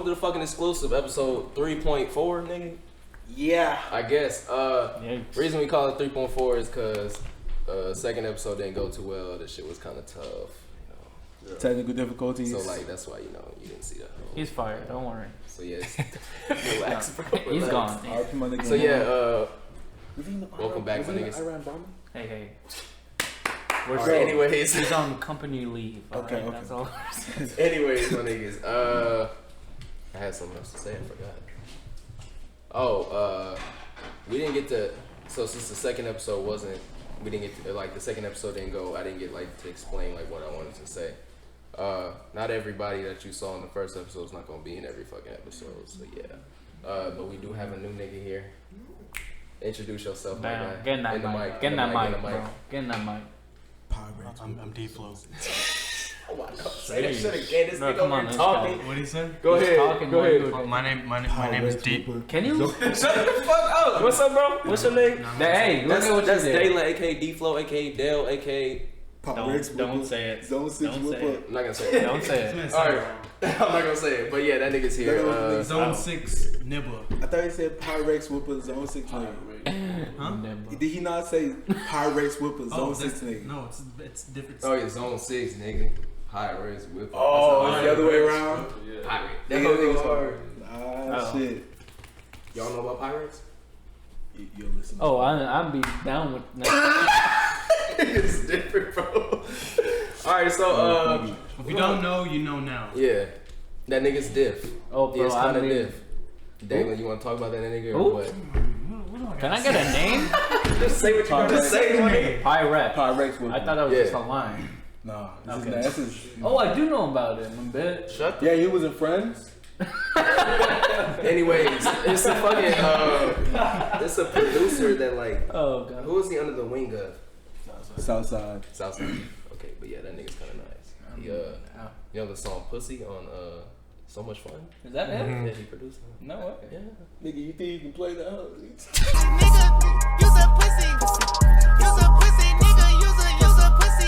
to the fucking exclusive, episode 3.4, nigga. Yeah. I guess. Reason we call it 3.4 is because second episode didn't go too well. This shit was kind of tough. You know. Technical difficulties. So like that's why you didn't see that. He's fired. Don't worry. So yes, relax, bro. Relax. He's gone. So yeah, welcome back, my niggas. Hey. Right, anyways, he's on company leave. Okay. That's all. Anyways, my niggas. I had something else to say. I forgot. We didn't get to. So since the second episode we didn't get to, like the second episode didn't go. I didn't get like to explain like what I wanted to say. Not everybody that you saw in the first episode is not gonna be in every fucking episode. So yeah. But we do have a new nigga here. Introduce yourself, my guy. Get in that mic. Get in that mic, bro. Get in that mic. I'm D-Flow. Oh my God. Say that shit again. This nigga come on, over here talking. What did he say? Go ahead. Go ahead. My name is D. Can you Shut the fuck up. What's up, bro? What's your name? Hey, look at what that's you did. Dayla, aka D-Flow, aka Dale, aka... Don't say it. Zone 6 Whippa. I'm not gonna say it. Don't say it. Alright. I'm not gonna say it. But yeah, that nigga's here. Zone 6 Nibba. I thought he said Pyrex Whippa Zone 6 nigga. Huh? Did he not say Pyrex Whippa Zone 6 nigga? No, it's different. Oh yeah, Zone 6, nigga. Pyrex, Whippa. Oh, it's the other way around? Pyrex. That nigga's hard. Shit. Y'all know about Pyrex? You'll listen. Oh, I'm be down with. It's different, bro. Alright, so If you don't know, you know now. yeah, that nigga's diff. Oh, bro, Yeah, it's kind of I mean, diff. Dalen, you want to talk about that nigga or what? Can I get a name? Just say what you gotta say, man. Pyrex. Pyrex Whippa. I thought that was Yeah. just a line. Nah, Okay. this is Oh, I do know about him a bit. Shut the yeah, he was in Friends. Anyways, it's a fucking it's a producer that like Oh god. who is he under the wing of? Southside. Southside. Okay, but yeah, that nigga's kinda nice. He you know the song Pussy on So Much Fun? Is that him? Yeah, he produced it. No way. Yeah. Nigga, you think you can play that? Nigga, use a pussy. Use a pussy, nigga, use a pussy.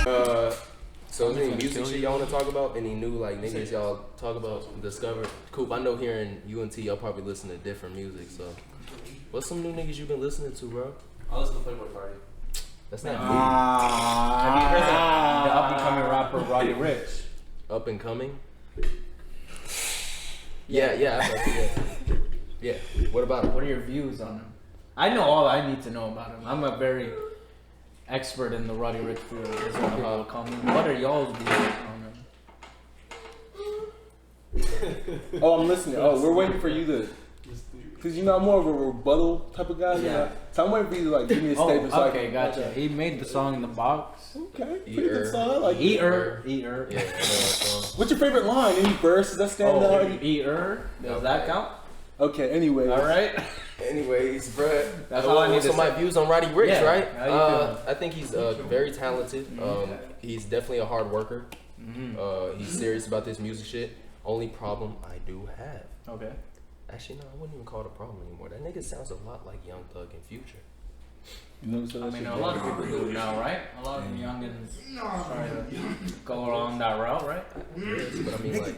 So is there any music shit y'all wanna talk about? Any new like niggas y'all talk about, discover? Coop, I know here in UNT y'all probably listen to different music, so what's some new niggas you been listening to, bro? I listen to Playboy Party. That's not Have you heard the up and coming rapper Roddy Rich? up and coming. Yeah. Yeah. What about him? What are your views on him? I know all I need to know about him. I'm a very expert in the Roddy Rich field, is what people will call me. What are y'all's views on him? Oh, I'm listening. Oh, we're waiting for you to. Cause you know I'm more of a rebuttal type of guy. Yeah. So I'm waiting for you to like give me a statement. Oh, okay, gotcha. He made the song in the box. Okay. Pretty good song. I like it. Eater. Yeah, I know that song. What's your favorite line? Any verses that stand out? Eater. Does that count? Okay. Anyway. All right. Anyways, bruh. That's all I need to So my say. views on Roddy Ricch, Yeah, right? how you feeling? I think he's very talented. He's definitely a hard worker. He's serious about this music shit. Only problem I do have. Okay. Actually, no, I wouldn't even call it a problem anymore. That nigga sounds a lot like Young Thug and Future. You know, so I mean, a lot of people do now, right? A lot of youngins try to go along that route, right? Yes, but I mean, like,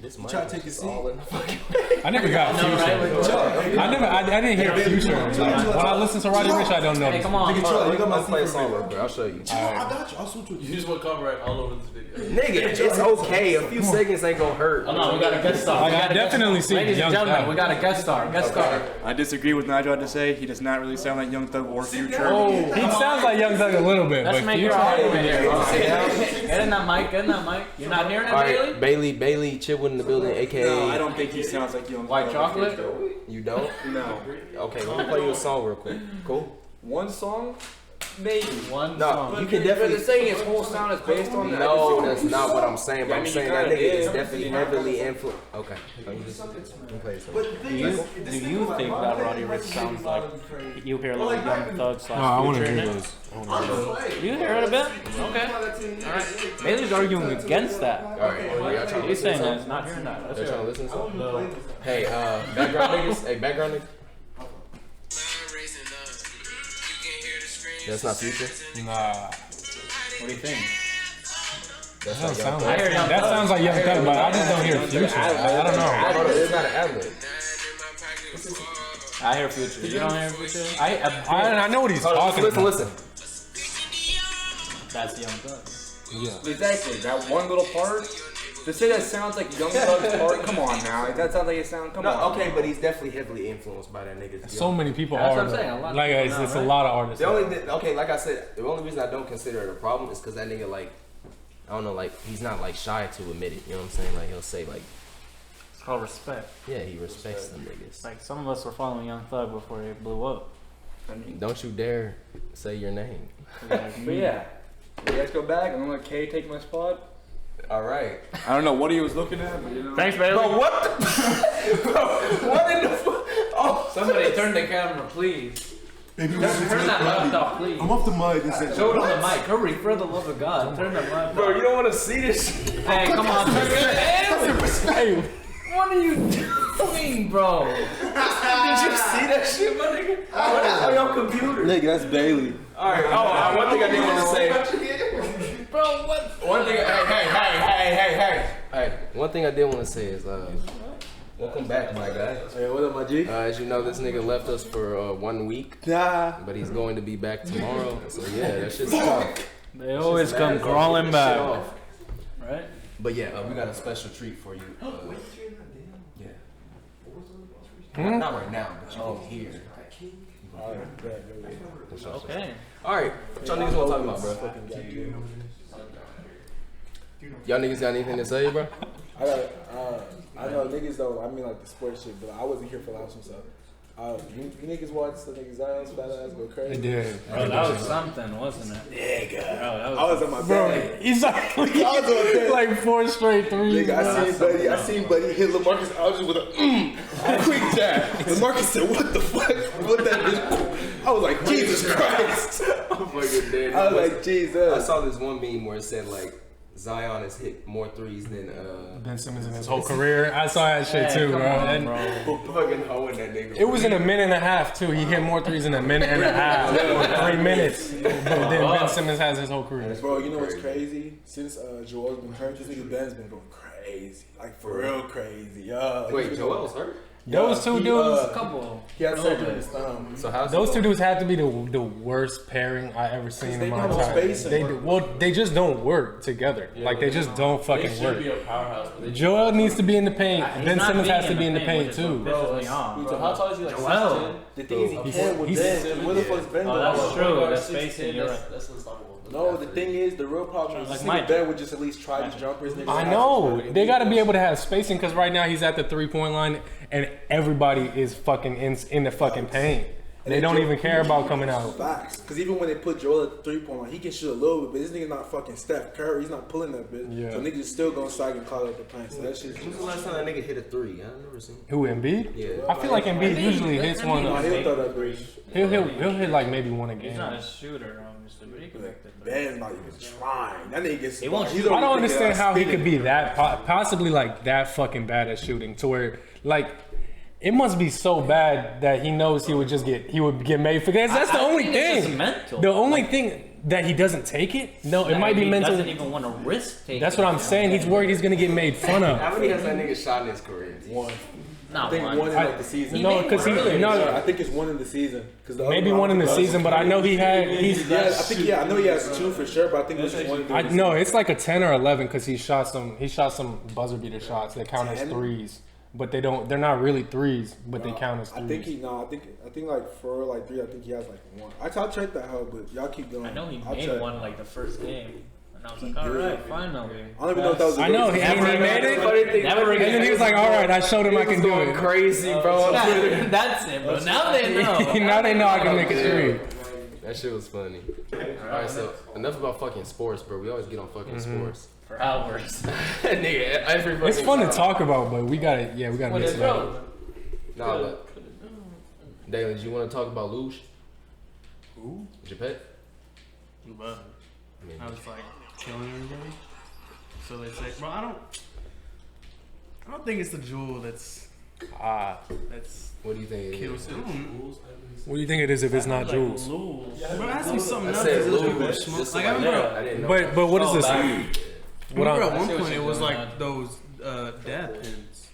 this mic try to is take a just seat? all in the fucking I never got No, Future. right? I didn't hear Future. Like, when I listen to Roddy Ricch, I don't know. Hey, come on. I'll play a song real quick. I'll show you. I got you. I'll switch with you. You just want copyright all over this video. Nigga, it's okay. A few seconds ain't gonna hurt. Hold on, we got a guest star. Like, I definitely see Ladies Young and gentlemen, Thug. we got a guest star. Guest star. I disagree with Nigel had to say. He does not really sound like Young Thug or Future. Oh, He sounds like Young Thug a little bit, let's but make your Future. argument here. Get in that mic. Get in that mic. You're not hearing it, All Bailey? right, Bailey Chipwood in the building, aka. No, I don't think he sounds like Young White Thug. chocolate? You don't? No. Okay, let me play you a song real quick. Cool? One song? Maybe. One No, song. you can definitely. saying his whole sound is based on that. No, that's not what I'm saying. But Yeah, I I'm mean, saying you that kinda nigga is did. definitely heavily influenced. Okay, let me play this one. Do you think that Roddy Ricch sounds like you hear a little Young Thug slash No, I want to Future in hear it? those. You hear it a bit? Okay. Alright. Bailey's arguing against that. All right, y'all trying to He's listen saying to that something? he's not hearing that. Let's Y'all hear trying to it. listen to something? Hey, background niggas. Hey, background niggas. That's not Future. Nah. What do you think? That's That not sounds Young like Thug. that sounds like Young Thug, but I just don't hear Future. I don't know. Hold on, it's not an ad-lib. I hear Future. You don't hear Future? I know what he's Hold on, talking listen, about. listen. That's Young Thug. Yeah. Exactly. That one little part. To say that sounds like Young Thug's part. Come on now. That sounds like it sounds. Come on. Okay, but he's definitely heavily influenced by that nigga. So many people That's are. what I'm saying, a lot of Like people it's now, a right? lot of artists. The only like I said, the only reason I don't consider it a problem is because that nigga like, I don't know, like he's not like shy to admit it. You know what I'm saying? Like he'll say like, It's called respect. yeah, he respects them niggas. Like some of us were following Young Thug before he blew up. Don't you dare say your name. But yeah. You guys go back. I'm gonna let Kay take my spot. All right. I don't know what he was looking at, but you know. Thanks, Bailey. Bro, what the? Bro, what in the fuck? Oh, Somebody turn the camera, please. Baby, Turn that laptop, please. I'm off the mic. And said, Show it on the mic. Hurry, for the love of God. Turn the laptop. bro, you don't want to see this shit. Hey, come on. Hey, What are you doing, bro? Did you see that shit, my nigga? What is on your computer? Nigga, that's Bailey. All right. Oh, one thing I did want to say. Bro, what? One thing. Hey. One thing I did want to say is, welcome back, my guy. Hey, what up, my G? As you know, this nigga left us for 1 week, Nah. but he's going to be back tomorrow. So yeah, that shit's tough. They always come Mad, crawling shit back. off. Right? But yeah, we got a special treat for you. Yeah. Not right now, but you can hear. Okay. All right, what y'all niggas want to talk about, bro? Y'all niggas got anything to say, bro? I know niggas though. I mean like the sports shit, but I wasn't here for the last one, so. You niggas watched the niggas Zion's fat ass go crazy. they did. Bro, that was something, wasn't it? Nigga. Bro, that I was on my Bro, bed. he's like 4 straight threes. Nigga, I seen Buddy hit LaMarcus Aldridge with a quick jab. LaMarcus said, "What the fuck?" What that bitch? I was like, Jesus Christ. I'm fucking dead. I was like, Jesus. I saw this one meme where it said like Zion has hit more threes than Ben Simmons in his whole career. I saw that shit too, bro. And fucking hoeing that nigga. it was in a minute and a half too. He hit more threes in a minute and a half, or 3 minutes. But then Ben Simmons has his whole career. Bro, you know what's crazy? Since Joel's been hurt, this nigga Ben's been going crazy. Like, for real crazy. Wait, Joel's hurt? Those two dudes, A couple. He had surgery in his thumb. So how's those two dudes have to be the worst pairing I ever seen They in my don't entire space life. it. Well, they just don't work together. Like they just don't They fucking should work. be a powerhouse. But they Joel needs to be in the paint. He's Ben not Simmons being has to be in the paint which is what too. pisses me off. Bro, how tall is he? Like Joel. 6'10"? The thing is, he can't with he's- Ben. Where the fuck's Ben Oh, going? that's true. Guard That's 6'10", spacing. You're right. That's unstoppable. No, the thing is, the real problem is Like this Mike. nigga Ben would just at least try these jumpers. Niggas I have know. to fucking They do got to this. be able to have spacing because right now he's at the 3-point line and everybody is fucking in the fucking paint. They don't even care about coming out. Facts. Because even when they put Joel at the 3-point line, he can shoot a little bit, but this nigga's not fucking Steph Curry. He's not pulling that bitch. Yeah. So niggas still gonna side and call it the paint. So that shit's When's the last time that nigga hit a three? I've never seen. Who, Embiid? Yeah. I feel like Embiid usually hits one. No, he'll throw that bitch. He'll hit like maybe one a He's game. not a shooter, obviously, but he can make the three. Ben's not even trying. That nigga gets. He won't he's shoot. I don't already thinking understand how he spinning. could be that possibly like that fucking bad at shooting to where like it must be so bad that he knows he would get made for that. That's the only think it's just thing. mental. The only thing that he doesn't take it. No, it Like, might be he mental. doesn't even want to risk taking. That's what I'm saying. He's worried he's gonna get made fun of. How many has that nigga shot in his career? One. Not I think one. one in like the season. No, because he Yeah, I think it's one in the season. maybe one in the season, but I know he's. Yeah, I think I know he has two for sure, but I think it's just one. I no, it's like a 10 or 11 because he shot some buzzer beater shots that count as 10? threes, but they're not really threes, but they count as I threes. think I think like for like three, I think he has like one. I'll check that out, but y'all keep going. I know he I'll made check. one like the first game, and I was like, He all did. right, finally. I don't even know if that was. I know he made it, Never and then he was like, "All right, I showed him I can do it." Crazy, bro. That's it, bro. Now they know. Now they know I can make a three. That shit was funny. Alright, so enough about fucking sports, bro. We always get on fucking sports. For hours. Nigga, every It's fucking fun to time. talk about, but we gotta mix it up. Nah, but Dalen, do you want to talk about Luge? Who? Japet? But I was like killing everybody. So they say, bro, I don't think it's the Juul that's What do you think? It kills is? it. What do you think it is if it's not Like Jules? lose. Bro, it has to be something I else. said because those Luge. people smoke. Just Like I like remember. that. I didn't know. But what is this? Remember at I one see what point it you're was doing, like those dad pins.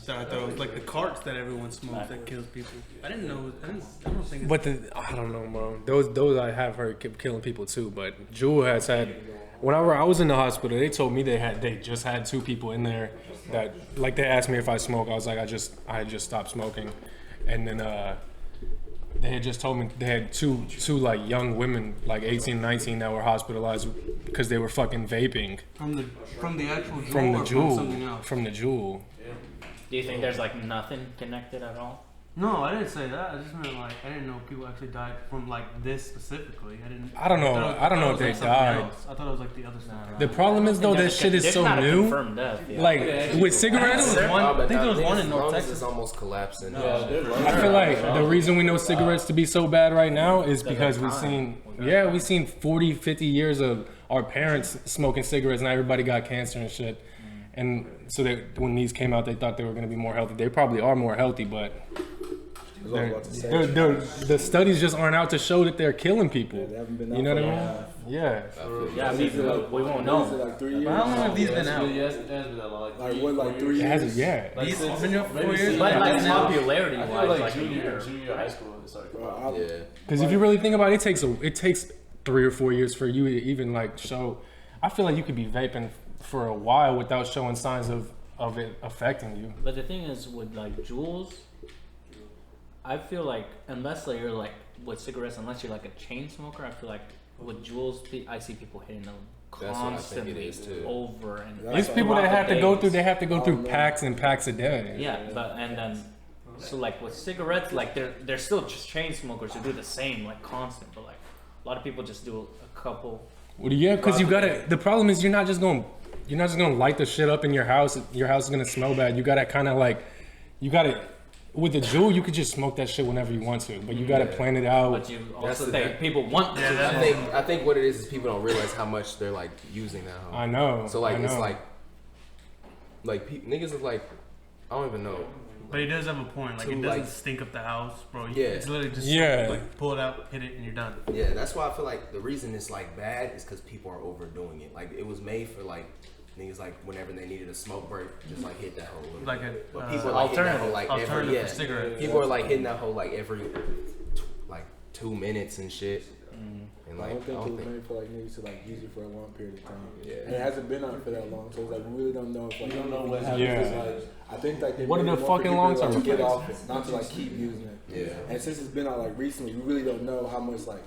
Those like the carts that everyone smokes that kills people. I didn't know. I don't think. It's, But I don't know, bro. Those I have heard keep killing people too. But Juul has had. Whenever I was in the hospital, they told me they just had 2 people in there that like they asked me if I smoke. I was like I just stopped smoking, and then they had just told me they had two like young women like 18, 19 that were hospitalized because they were fucking vaping from the actual Juul from the or from Juul something else. from the Juul. Do you think there's like nothing connected at all? No, I didn't say that. I just meant like I didn't know people actually died from like this specifically. I don't know. I don't know if they died. I thought it was like the other stuff. The problem is though that shit is so new. Like with cigarettes, I think there was one in North Texas. Texas. It's almost collapsing. I feel like the reason we know cigarettes to be so bad right now is because we've seen 40, 50 years of our parents smoking cigarettes and everybody got cancer and shit. And so when these came out, they thought they were going to be more healthy. They probably are more healthy, but the studies just aren't out to show that they're killing people. They haven't been out You know what for I a mean? while. Yeah. Yeah, we won't know. Like 3 years. But how long have these been out? It hasn't been that long. Like what? Like 3 It years. hasn't, yeah. These been out for 4 years. But like now. popularity I feel wise, like like junior high school it started coming out. Yeah. Because if you really think about it, it takes 3 or 4 years for you to even like show. I feel like you could be vaping for a while without showing signs of it affecting you. But the thing is with like Juuls, I feel like unless like you're like with cigarettes, unless you're like a chain smoker, I feel like with Juuls, I see people hitting them That's what I think it constantly is, too. over and There's people that throughout have the to go days. through. They have to go through packs and packs a day. Yeah, but and then so like with cigarettes, like they're still just chain smokers who do the same like constant, but like a lot of people just do a couple. Well, yeah, because you gotta. The problem is you're not just gonna light the shit up in your house. Your house is gonna smell bad. You gotta kind of like, with the Juul, you could just smoke that shit whenever you want to, but you gotta plan it out. But you also the- think people want to. I think what it is people don't realize how much they're like using that. I know. So like I it's know. like niggas is like I don't even know. But he does have a point. Like To, it doesn't like- stink up the house, bro. Yeah. It's literally just like pull it out, hit it, and you're done. Yeah, that's why I feel like the reason it's like bad is because people are overdoing it. Like it was made for like niggas like whenever they needed a smoke break, just like hit that whole little Like bit. a But people are like hitting that whole like every alternative for cigarettes. People are like hitting that whole like every like 2 minutes and shit. And I like don't think it was made for like niggas to like use it for a long period of time. Yeah. And it hasn't been out for that long, so it's like we really don't know. If, like, We don't know what happens. Yeah. Like, I think like they What are made the it more for fucking people to, long-term like, get effects? off it, not to like keep using it. Yeah. And since it's been out like recently, we really don't know how much like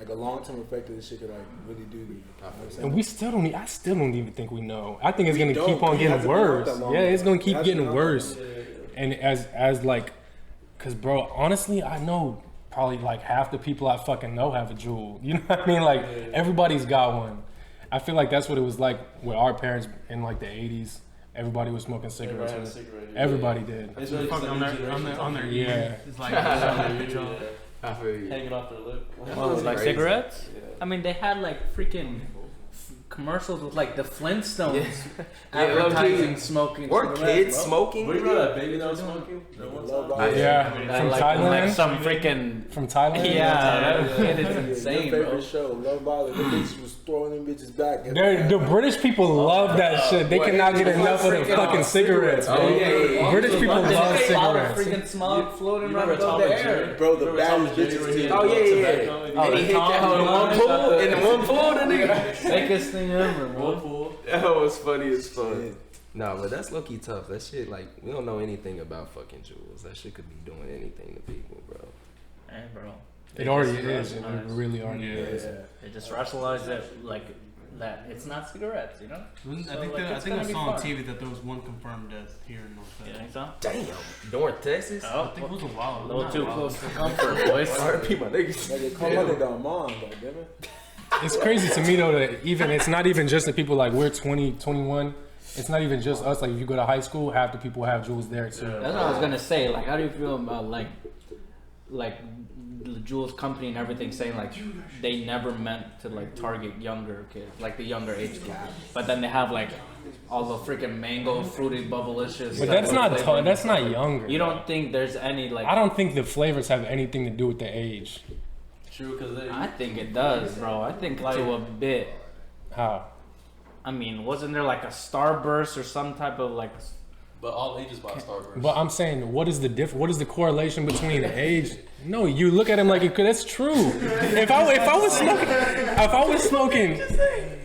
a long term effect of this shit could like really do to you. And we still don't. I still don't even think we know. I think it's gonna don't. keep on It getting hasn't been out worse. that long. Yeah, it's gonna It keep hasn't getting been out that worse. long. And as like, cause bro, honestly, I know probably like half the people I fucking know have a Juul. You know what I mean? Like everybody's got one. I feel like that's what it was like with our parents in like the 80s. Everybody was smoking cigarettes. Everybody had a cigarette, yeah. Everybody did. It's really Fuck, just on a their, new on their, on their Yeah. ear. It's like good job. I feel you. hanging off their lip. Oh, like Crazy. cigarettes? Yeah. I mean, they had like freaking commercials with like the Flintstones Yeah, advertising low-key. smoking. Or cigarettes, kids bro. smoking. Were you know that baby that was smoking? That one Love time? Bite. Yeah, That, from like, Thailand. like some freaking From Thailand. yeah, that Yeah. shit is Yeah, insane, your bro. favorite show, Love Violet. The bitch was throwing them bitches back. The British people love that shit. They cannot get enough of the fucking cigarettes, bro. Oh, yeah. British people There's love a cloud of cigarettes. freaking smog floating You around remember above Tom the and air. Jerry? Bro, the Remember Tom baddest and Jerry bitches where he too. had Oh, yeah, yeah. tobacco? Oh, And he the hit that hoe in Tom one pool. In the one pool, the nigga. Fakest thing ever, One bro. pool. That was funny as fuck. Nah, but that's low-key tough. That shit, like, we don't know anything about fucking Juuls. That shit could be doing anything to people, bro. Hey, bro. It already is. It really already Yeah. is. They just rationalize that like that it's not cigarettes, you know? I So, think like, I it's think I gonna be saw on fun. TV that there was one confirmed death here in North You Texas. think so? Damn. North Texas? Oh, I think it was a while. a little not too a while. close to comfort, boys. RP my niggas. Like, they call my nigga Amon, goddammit. It's crazy to me though that even it's not even just the people like we're 20, 21. It's not even just us. Like if you go to high school, half the people have Juuls there too. That's what I was gonna say. Like, how do you feel about like the Juul's company and everything saying like they never meant to like target younger kids, like the younger age kids, but then they have like all the freaking mango fruity bubblicious. But that's not that's not younger. You don't think there's any like? I don't think the flavors have anything to do with the age. True, because I think it does, bro. I think Like- to a bit. How? I mean, wasn't there like a Starburst or some type of like? But all ages buy Starburst. But I'm saying, what is the what is the correlation between age? No, you look at him like it could. That's true. If I was smoking,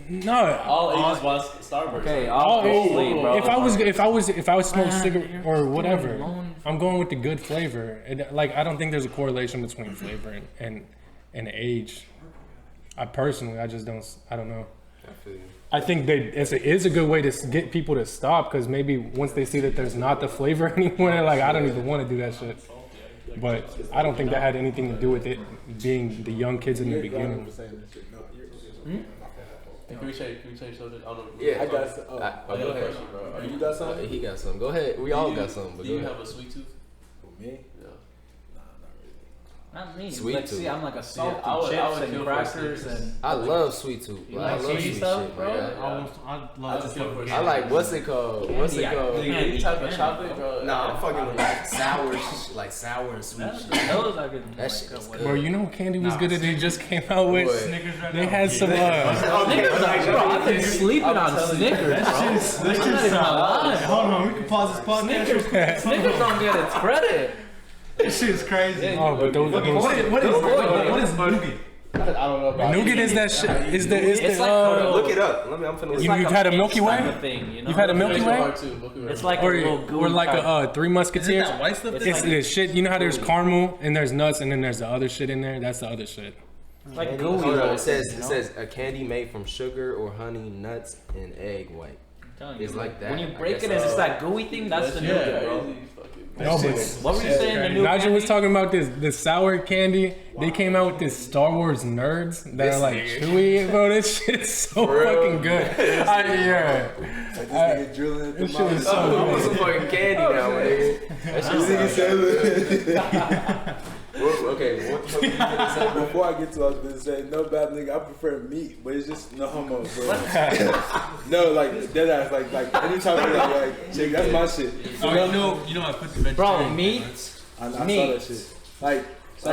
no. All ages buy Starburst. Okay, obviously, bro. If I was smoke cigarette or whatever, I'm going with the good flavor. Like I don't think there's a correlation between flavor and age. I just don't. I don't know. I think it is a good way to get people to stop because maybe once they see that there's not the flavor anymore, they're like, I don't even want to do that shit. But I don't think that had anything to do with it being the young kids in the beginning. Can we change subject? I don't know. Yeah, I got some. go ahead. Question, bro. You got something? He got some. Go ahead. We all got some. But Do you have a sweet tooth? Me? Yeah. Not me. Sweet Like, tooth. see, I'm like a salty I would chips kill and for crackers Snickers. and. I love sweet tooth. You I like love sweet sweet stuff, shit, bro? man. I'd love to fucking I like what's it called? What's it called? Any type of chocolate, bro. Nah, I'm fucking with like sour and sweet shit. Those I could. That shit is Bro, you know what candy was good that they just came out with? What? Snickers right They now. had some. Snickers, bro. I've been sleeping on Snickers, bro. I'm not even gonna lie. Hold on, we can pause this podcast. Snickers don't get its credit. This shit's crazy. Oh, but those. What is nougat? I don't know about Nougat is that shit. Is the It's like Look it up. I'm finna It's look like You've had a mix Milky type Way? of thing, you know? You've had a Milky Way? It's like a little gooey Or like type. a Three Musketeers? That white stuff. It's the shit. You know how there's caramel and there's nuts and then there's the other shit in there? That's the other shit. It's like gooey. Hold on, little it says thing, it you know? says a candy made from sugar or honey, nuts, and egg white. I'm telling It's you, like that. When you I break guess it, it's so. that gooey thing. That's the nougat, bro. No, but What were you saying? The new Nigel was candy? talking about this sour candy. They came out with this Star Wars nerds that This are like nigga. chewy, bro. This shit is so For real? fucking good. Yeah. Like this nigga drilling at the This shit is mouth. I want some fucking candy now, nigga. That shit sounds okay, what the fuck you gonna say, bro? Before I get to what I was gonna say, no bad nigga, I prefer meat, but it's just no homo, bro. No, like dead ass, like anytime like chick, that's my shit. Oh, you know I put the vegetarian. Bro, meat. I saw Meat. that shit. Like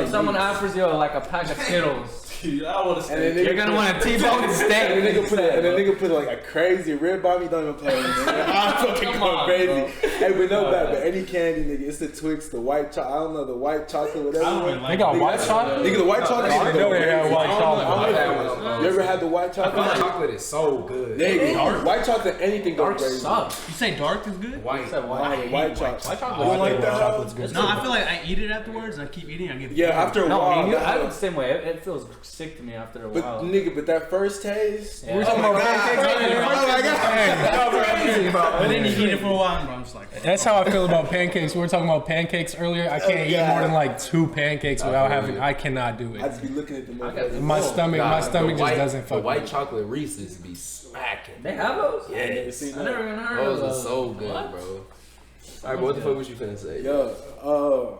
Someone meat. offers you like a pack of Skittles. I want to And then stay. You're gonna want a T-bone And the steak. nigga put like a crazy rib on me. Don't even play with me. I fucking Come go on, crazy. bro. Hey, but no bad. But any candy, nigga, it's the Twix, the white chocolate. I don't know, the white chocolate, whatever. I don't really like They got Nigga, white that's- chocolate? Nigga, the white chocolate. I didn't know they had white I don't chocolate. know. You ever had the white chocolate? Chocolate is so good. Nigga, white chocolate, anything goes Dark crazy. sucks. You say dark is good? White. White chocolate. White You chocolate. don't like that? chocolate's good. No, I feel like I eat it afterwards and I keep eating. I get Yeah, after a No, while. me neither. I that- was the same way. It feels sick to me after a But while. nigga, but that first taste. Yeah. We're talking about pancakes earlier. Oh my god. But then you eat it for a while, and I'm just like, That's how I feel about pancakes. We were talking about pancakes earlier. I can't eat more than like 2 pancakes without having. I cannot do I it. just be looking at the motherfuckers. My stomach just doesn't The fuck. white with it. chocolate Reese's be smacking. They have those? Yes. See I that? never even heard of Those those. are so good, What? bro. Alright, what the fuck was you finna say? Yo,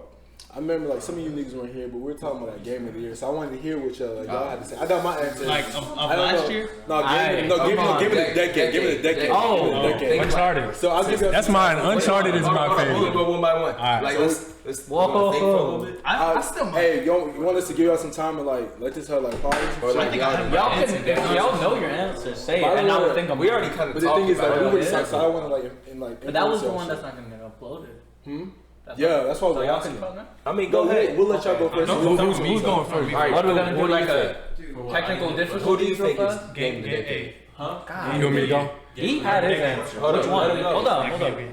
I remember like some of you niggas weren't here, but we were talking about like game of the year, so I wanted to hear what y'all had to say. I got my answer. like of I don't last know. year. No, Aight, give it a decade. Give it a decade. Oh, Give it a decade. Uncharted. So I'll give you. That's mine. Uncharted is my We'll favorite. go one by one. Alright. Like let's Whoa. think for a little bit. I still might. Hey, you want us to give y'all some time to like let this her like pause? Or like think I have y'all, Y'all can, if y'all know your answer, say it, By the and I way, would think I'm we already kind But of the talked thing is like about we it. were Yeah. so I don't want to like in like. But that was the influence one y'all that's not gonna get uploaded. shit. That's Yeah, that's why So we're y'all asking. can talk now? I mean, Go go ahead. We'll let y'all go first. Who's going first? Alright, What are we gonna do? what Like you a technical Who do you difficulties real think is fast? game of the decade? God. You want me to go? He had his answer. Hold Which on, one? let him go. Hold on.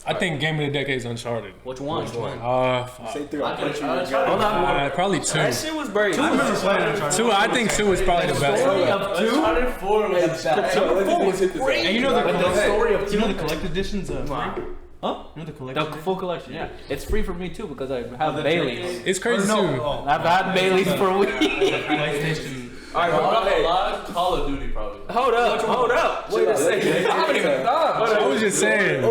I think Game of the Decade is Uncharted. Which one? Say 3. I'll punch you. Hold on. Probably 2. That shit was brave. 2, I think 2 is probably the best. Story of two? Uncharted 4 was And you know The story of you know the collected editions of Huh? You know the collected The full collection, yeah. It's free for me too because I have Baileys. It's crazy too. I've had Baileys for weeks. PlayStation. Alright, I'm go not gonna ahead. lie, Call of Duty probably. Hold up. Wait a second. I haven't even thought. I was just saying.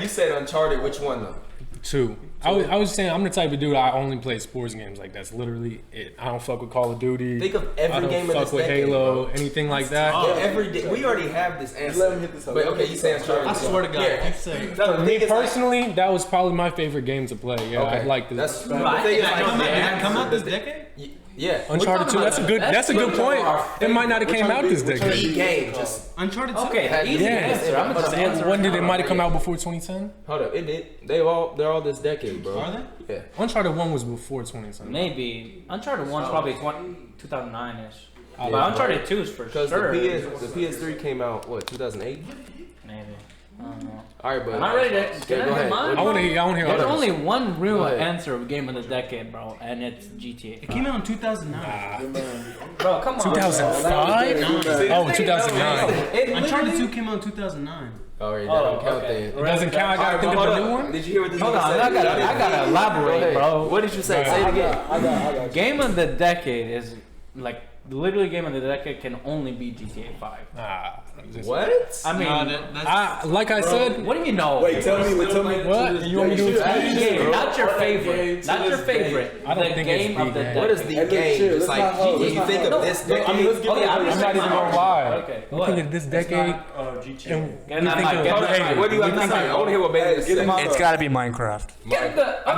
You said Uncharted. Which one though? 2. I was saying I'm the type of dude I only play sports games. Like that's literally it. I don't fuck with Call of Duty. Think of I every don't game of fuck this with decade, Halo, bro. anything like that. Yeah, every day. We already have this answer. Let him hit this up. But okay, you say Uncharted. I swear to God, Yeah. keep saying. No, the Me thing is, like, personally, that was probably my favorite game to play. Yeah, okay, I liked it. that's the Right. thing is, like, Come out this decade? Yeah. Uncharted 2. That's a good point. It might not have came out this decade. The game just. Uncharted 2. Okay, easy answer. I'm gonna just answer. When did it might have come out before 2010? Hold up, it did. They're all this decade, bro. Are they? Yeah. Uncharted 1 was before 2010. Maybe Uncharted 1's probably 2009ish. Yeah, But Uncharted 2 is for Because sure. the PS3 came out, what, 2008? Maybe. I don't know. Alright, but. I'm not ready to. Okay, Can I go get ahead. mine? I want to hear all There's this. only one real Go ahead. answer of game of the decade, bro, and it's GTA. It came out in 2009. Bro, come on. 2005? Oh, 2009. Uncharted 2 came out in 2009. Alright, that don't count okay. then. It doesn't count. I gotta think of a new one. Did you hear what this Hold nigga on, said? I gotta elaborate, bro. What did you say? Say it again. I got. Game of the decade is like literally game of the decade can only be GTA 5. What? I mean, Like I said, what do you know? Wait, tell me. what? You want me to explain? Game, not your favorite. Not your favorite. I don't the think game it's of the the game. What is decade. the Hey, look, game? chill, It's let's like, not hold- when you let's think not of hold. this decade. I mean, let's give Oh, yeah, it. I'm I'm just not even gonna lie. Okay, go We think ahead. of this decade, and we And I'm think not of getting hey, What do you have to say? I want to hear what Bailey has to say. It's gotta be Minecraft. Get the. I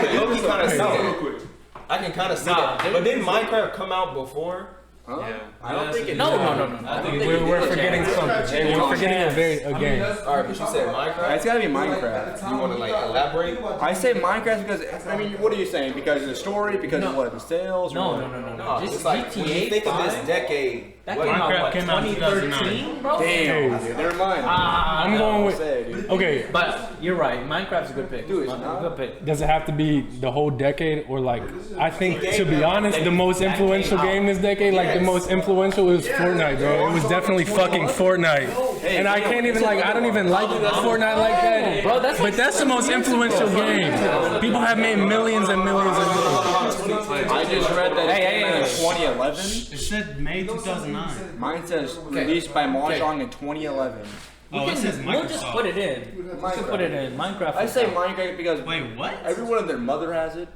can low-key kind of see it. I can kind of see that. But didn't Minecraft come out before? Yeah. I don't think it No. we're forgetting something. We're forgetting a game. Alright, but you said Minecraft? It's gotta be Minecraft. You want to like elaborate? I say Minecraft because I mean, what are you saying? Because of the story? Because of what? The sales? No. No, Just it's like when you GTA think of 5. this decade. That what- came out Minecraft what, came out in 2013, bro? Damn, dude, never mind. I'm going with. Dude. Okay, But you're right. Minecraft's a good pick. Dude, it's Minecraft's not. a good pick. does it have to be the whole decade or like? I think to be honest, the most influential game this decade, like the most influential, is Fortnite, bro. It was definitely fucking Fortnite, and I can't even like. I don't even like Fortnite like that, Bro, that's but that's the most influential game. People have made millions and millions and millions. I just read that it Hey, came out in hey. 2011. It said May 2009. Mine says released by Mahjong in 2011. Oh, it says We'll just Microsoft. put it in. We'll just put it in. Minecraft. I say Minecraft because Wait, what? everyone and their mother has it.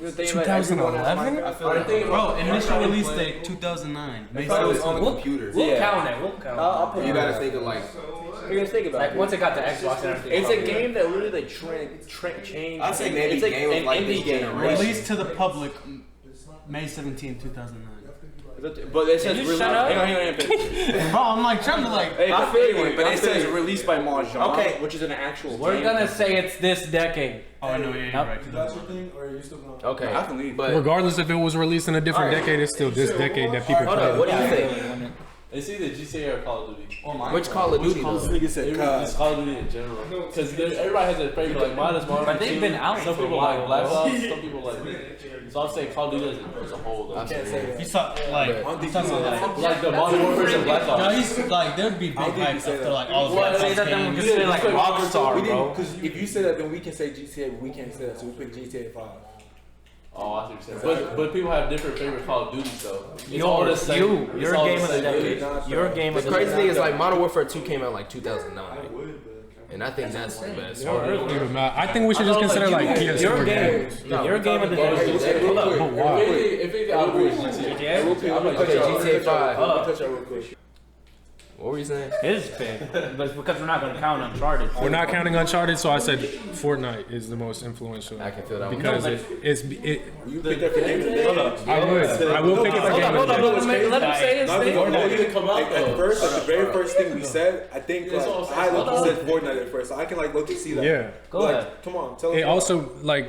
You think about everyone has 2011? Minecraft? I feel like Bro, initial release date 2009. May it was 7th. on the computer. We'll Yeah. count it. We'll count I'll it. put You it. gotta think of like. You guys think about Like it. once it got to Xbox and everything. It's a game that really like changed. I'd say maybe it's like game of an like indie this game. generation. Released to the public May 17, 2009. But it says you released. shut up? Hang on. Bro, I'm like trying to like. Hey, I but feel anyway, you, but I it feel says you. released by Mahjong, Okay. which is an actual We're game. gonna say it's this decade. Oh, no, yeah, you're Nope. right. 2009. Okay. I can leave. But Regardless if it was released in a different decade, it's still this decade that people hold up, play. what do you think? It's either GTA or Call of Duty. Which Call of Duty though? Nigga said It's Call of Duty in general. Because everybody has their favorite. Like mine is Marvel. But they've been out Some for a people while, like Black bro. Ops. Some people like. So I'm saying Call of Duty as a whole. Though. You saw like. You talking about Like the Modern Warfare and Black No, Ops. he's like there'd be big hype after like all the Well, Black say Ops that then we games. can say like Rockstar, bro. Because if you say that, then we can say GTA, but we can't say that, so we pick GTA 5. Oh, I see what you're saying. But people have different favorite Call of Duties though. It's all the same. It's Your all game the of the same. decade. Your game The of the crazy thing decade. is like Modern Warfare 2 came out like 2009, and I think that's the best. Even matter. I think we should just consider like PS4 Your game. games. Your game of the decade. Hold up. But why? If it got GTA. I'm gonna Okay, GTA 5. I'm gonna touch that real quick. What were you saying? His pick, but it's because we're not gonna count Uncharted. We're not counting Uncharted, so I said Fortnite is the most influential. I can feel that one. Because No, it's You pick that for game of the day. I will pick it for Hold game on, of hold the on. day. Let him say his No, thing. no, it didn't come out, at though. first, like the very first thing we said, I think That's like what I'm I saying. low-key said Fortnite at first, so I can like low-key see that. Yeah. Go Like, ahead. come on, tell us. It also like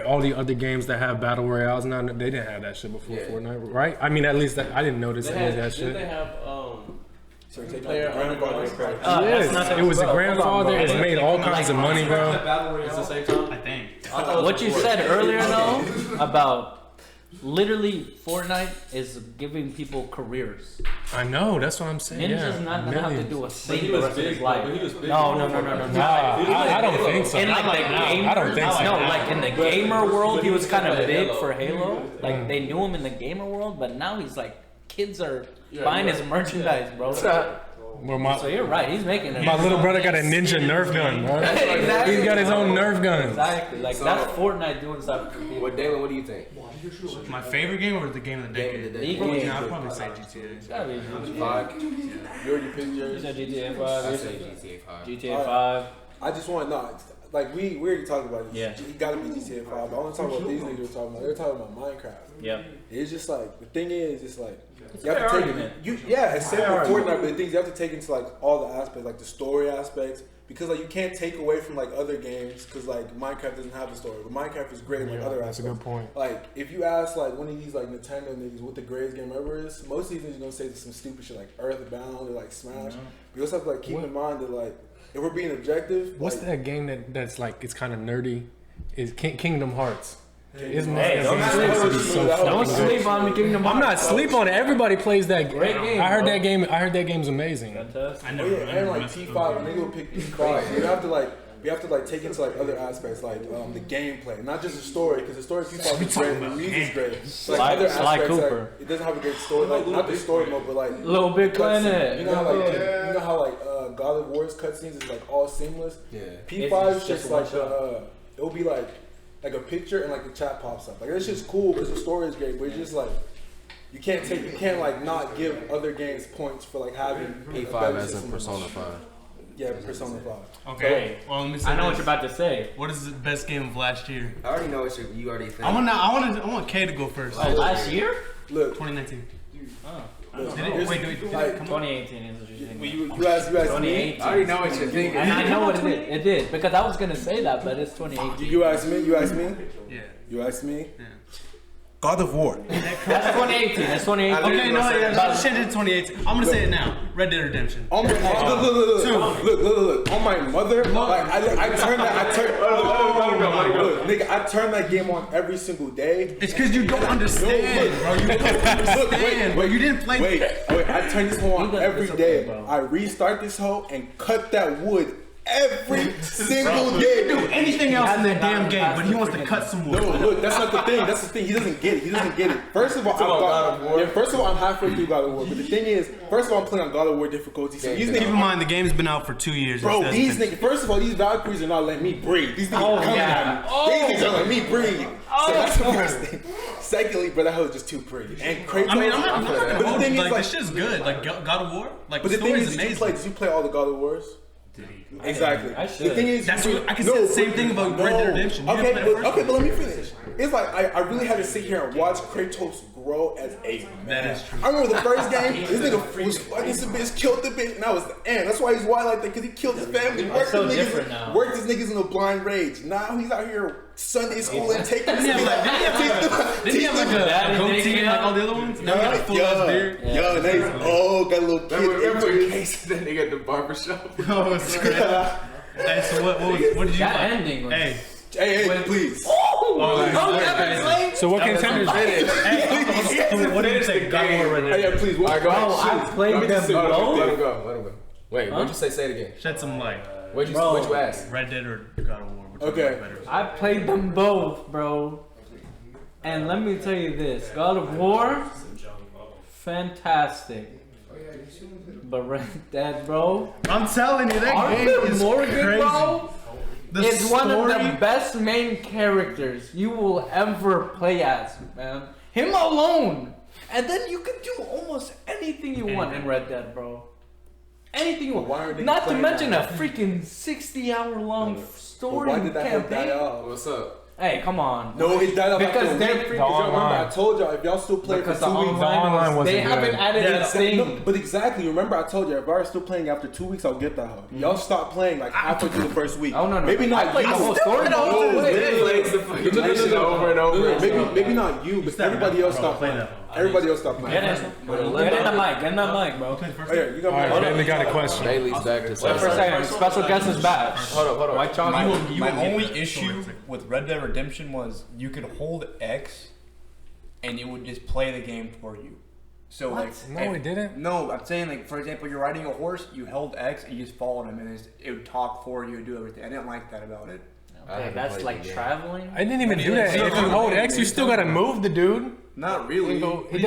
all the other games that have battle royales now, they didn't have that shit before Yeah. Fortnite, right? I mean, at least I didn't notice They any of had, that didn't they shit. have So take player out the grandfather and crack. That's not It was the bro, hold on, grandfather. bro. It's made all kinds of money, bro. It's the same time? I think. What you said earlier though about literally Fortnite is giving people careers. I know. That's what I'm saying. Ninja's Yeah, not gonna have to millions. do a But thing he the was rest of his big, life. but he was big. No. Nah, I don't think so. In like the game, I don't think so. No, like in the gamer world, he was kind of big for Halo. Like they knew him in the gamer world, but now he's like kids are buying his merchandise, bro. Well, So you're right. He's making it. my little brother got a ninja Nerf gun, bro. Exactly. He's got his own Nerf gun. Exactly. Like that's Fortnite doing stuff for people. What, Damon? What do you think? My favorite game or the game of the Game of the decade? decade. Game. I'd probably say GTA. It's gotta be GTA. 5. You already picked You yours. said GTA I 5. say GTA 5. GTA 5. I just want like we already talked about it. Yeah. It gotta be GTA 5. But I want to talk about these niggas were talking about. They're talking about Minecraft. Yeah. It's just like the thing is, it's like you a have to fair take argument. it's same with Fortnite, but the things you have to take into like all the aspects, like the story aspects, because like you can't take away from like other games, because like Minecraft doesn't have a story, but Minecraft is great in like other aspects. That's a good point. Like if you ask like one of these like Nintendo niggas what the greatest game ever is, most of these niggas gonna say some stupid shit like Earthbound or like Smash. You also have to like keep in mind that like if we're being objective, What's like, that game that's like it's kind of nerdy? Is Kingdom Hearts? Isn't Hey, don't sleep on the Kingdom Hearts. I'm not sleep on it. Everybody plays that game. Great game, I heard bro. that game. I heard that game's amazing. Fantastic. I Oh never. yeah, and like T5, nigga will pick T5. You have to like, take into like other aspects, like the gameplay, not just the story, because the story of T5 is great, the music is great. So, like other Sly aspects, Cooper. like, it doesn't have a great story, like not the story mode, but like Little Big Planet. You know how like God of War's cutscenes is like all seamless. Yeah. P5 is It's just just like one it will be like a picture and like the chat pops up. Like it's just cool because the story is great, but it's just like. You can't like not give other games points for like having a P5 better as in system. Persona 5. Yeah, Persona 5. Okay. Well, let me say I know what this. you're about to say. What is the best game of last year? I already know what you already think. I want K to go first. Oh, last year? Look, 2019. look, Did it? Wait, like, 2018 is what you're saying. you asked me. 2018. I already know what you're thinking. And I know what it did. It did. Because I was going to say that, but it's 2018. You asked me. Yeah. You asked me. Yeah. God of War. That's 2018. That's 2018. Okay, no, yeah, change it to 2018. I'm gonna say it now. Red Dead Redemption. On my look. On my mother, like I turned that. Look, nigga, I turn that game on every single day. It's because you don't understand, bro. You don't understand, bro. You didn't play. Wait. I turn this hoe on every day. bro. I restart this hoe and cut that wood every single day. Do anything else in that damn game, but he wants to cut some wood. No, look, that's not the thing. That's the thing. He doesn't get it. First of all, I'm halfway through God of War. But the thing is, first of all, I'm playing on God of War difficulty. So these Keep in niggas, mind, the game's been out for 2 years. bro, these niggas. First of all, these Valkyries are not letting me breathe. These niggas coming at me. These niggas are letting me breathe. So that's the first thing. Secondly, bro, that hoe is just too pretty. And Kratos. I mean, I'm not gonna but the hold thing you. is, Like, this shit's good. Like, God of War? Like, but the the thing story's is, amazing. did you play all the God of Wars? Exactly. I should. The thing is, That's what I can say the same thing about Red Dead Redemption. You didn't play the first But let me finish. It's like I really had to sit here and watch Kratos grow as a man. That is true. I remember the first game, this nigga was fucking some bitch, killed the bitch, and that was the end. That's why he's wild like that, because he killed his family, worked so his different now. niggas in a blind rage. Now he's out here Sunday school and taking Didn't he have like a goatee like all the other ones? Now he got a full ass beard. Yo, nice. Oh, got a little kid. Remember the case that nigga at the barbershop? Oh, it's great. Hey, so what did you That like? ending was... Hey, please. So what contenders? What did you say? God of War, Red Dead. Yeah, please. All right, go ahead. I played them Let him both. go. Wait, what'd you say? Say it again. Shed some light. What'd you ask? Red Dead or God of War? Which one Okay. was better? I played them both, bro. And let me tell you this. God of War, fantastic. But Red Dead, bro. I'm telling you, that game Arthur is Morgan, crazy. bro, The is story, one of the best main characters you will ever play as, man. Him alone. And then you can do almost anything you want in Red Dead, bro. Anything you Why aren't want. they Not to playing mention that? a freaking 60-hour-long story Why did that hoe die campaign. off? What's up? Hey, come on. No, it died off Because after a they're week. freaking- Y'all remember, online. I told y'all, if y'all still play for Because 2 the weeks, online wasn't they haven't good. added Yeah, a thing. No, but exactly, remember I told you, if I was still playing after 2 weeks, I'll get that hoe. Y'all stop playing like halfway through the first week. Oh, no. Maybe I not played you. the whole story. No, Plays the fucking mission over and over. Maybe not you, but everybody else stopped playing. Everybody else stopped playing. Get in the mic. Get in the mic, bro. Oh yeah, you got All right, my Bailey got a question. Bailey's back to Wait for a second. Special guest is back. Hold on. White chocolate. My only issue with Red Dead Redemption was you could hold X and it would just play the game for you. So like, No, it didn't. no, I'm saying like, for example, you're riding a horse, you held X and you just followed him and it would talk for you and do everything. I didn't like that about it. Okay, that's like traveling. I didn't even do that. If you hold X, you still gotta move the dude. Not really. It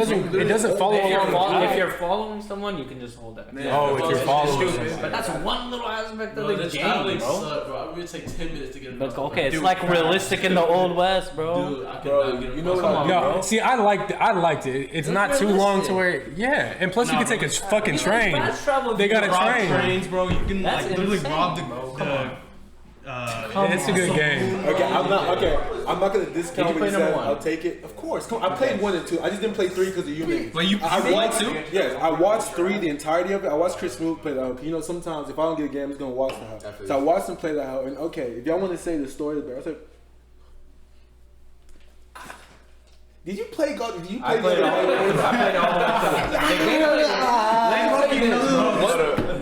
doesn't follow along. If you're following someone, you can just hold that. Oh, if you're following. But that's one little aspect of Bro, the the game, traveling bro. sucked, bro. I would take 10 minutes to get But across. okay, it's like realistic in the old west, bro. Dude, I could Bro, not get you know across. what? No, see, I liked it. It's not too long to where, yeah. And plus, you can take a fucking train. Fast travel. They got a Rob train. trains, bro. You can That's like literally insane, rob bro. the It's a good game. Okay, I'm not gonna discount Did you what play you said. number 1? I'll take it. Of course. Come on, I played 1 and 2. I just didn't play 3 because of you niggas. But you I played watched 2? Yes, I watched 3, the entirety of it. I watched Chris Smoot play that hoe. You know, sometimes if I don't get a game, I'm just gonna watch the hoe. So I watched him play that hoe. And okay, if y'all want to say the story, I said, did you play God? Did you play I played all.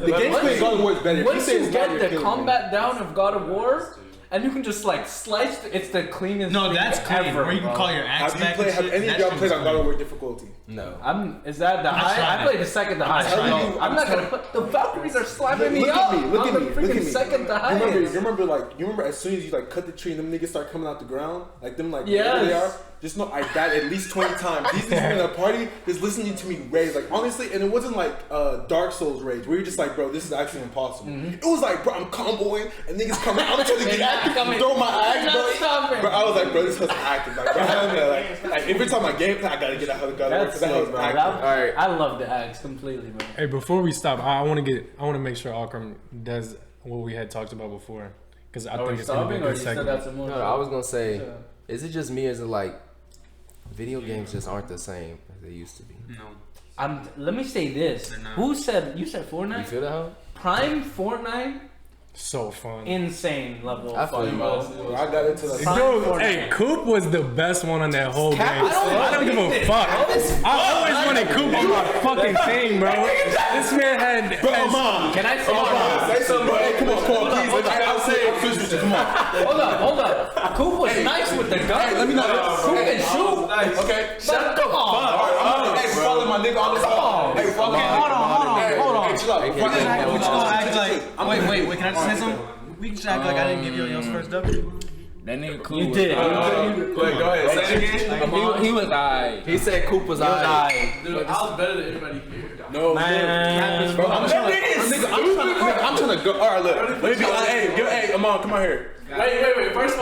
The gameplay of God of War is better. Once you get the combat down of God of War, and you can just like slice, it's the cleanest. No, that's clean. ever, Where you can bro. call your axe back. Have any of y'all played on God of War difficulty? No. Is that the high? I played the second the highest. I'm not gonna put the Valkyries are slapping me up. Look at me. Freaking second the highest. You remember as soon as you like cut the tree and them niggas start coming out the ground, like them like Yes. wherever they are. Just know I died at least 20 times. These niggas in a party just listening to me rage. Like honestly, and it wasn't like Dark Souls rage where you're just like, bro, this is actually impossible. It was like, bro, I'm comboing and niggas coming. I'm trying to get active, throw my axe, bro. I was like, bro, this was active. Like, bro, like every time I gameplay, I gotta get out of the gun. That's That was bro. active. Alright. I love the axe completely, man. Hey, before we stop, I want to make sure Akram does what we had talked about before, because I think it's gonna be a good segment. No, I was gonna say, is it just me or is it like video games just aren't the same as they used to be? No. Let me say this. Who said you said Fortnite? You feel that, huh? Prime Fortnite, So fun. insane level I of feel fun, you, bro. I got into the Dude, hey, Coop was the best one on that whole game. I don't give a fuck. I always wanted Coop on my fucking team, bro. This man had. Bro, Mom. Can I say Say something, bro. Hey, come on, please. I'll say it. Come on. Hold up. Coop was nice with the gun. Hey, let me know. Coop can shoot. Okay. Shut the fuck. Hey, follow my nigga on the phone. Hey, follow me. Hold on. Hey, chill out. We just gonna act like. Wait. Can I just say something? We can just act like I didn't give you y'all's first W. That nigga cool. You did. Go ahead. Say it again. He was alright. He said Coop was alright. Dude, I was better than everybody here. No, Man. bro, I'm trying to go. All right, look. Let me be. Hey, Amon, come on here. Wait. First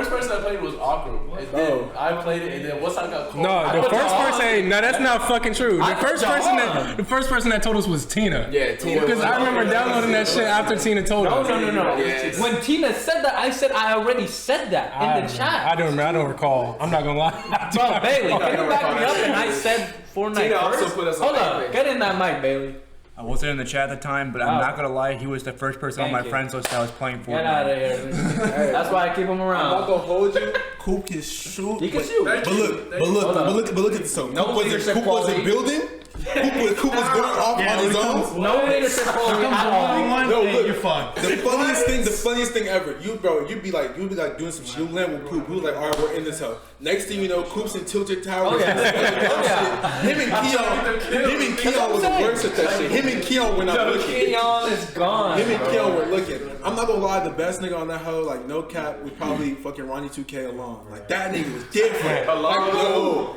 person I played was Akram. And then I played it, and then once I got cold. No, the first person. No, that's not fucking true. The first person that told us was Tina. Yeah, Tina. Because I remember downloading that shit after Tina told us. No. Yes. When Tina said that, I said I already said that in the chat. I don't recall. I'm not gonna lie. Bro, Bailey, can you back me up? And I said Fortnite Tina first. also put us on Hold that up, page. get in that mic, Bailey. I wasn't in the chat at the time, but I'm not gonna lie, he was the first person on Thank my you. friends list that was playing Fortnite. Get out of here. That's why I keep him I'm not around. gonna hold you. Coop can shoot. He can shoot. But look at this. No leadership Coop wasn't quality. building. Coop was going off on his own. No leadership quality at all. No, look. You're fucked. The funniest thing ever. You'd be like doing some shit. You land with Coop. Who's like, all right, we're in this hell. Next thing you know, Coop's in Tilted Tower. Him and Keon was the worst at that shit. Him and Keon went out looking. Keon is gone. Him and Keon were looking. I'm not gonna lie, the best nigga on that hoe, like no cap, was probably fucking Ronnie 2K alone. Like that nigga was different. Like, no.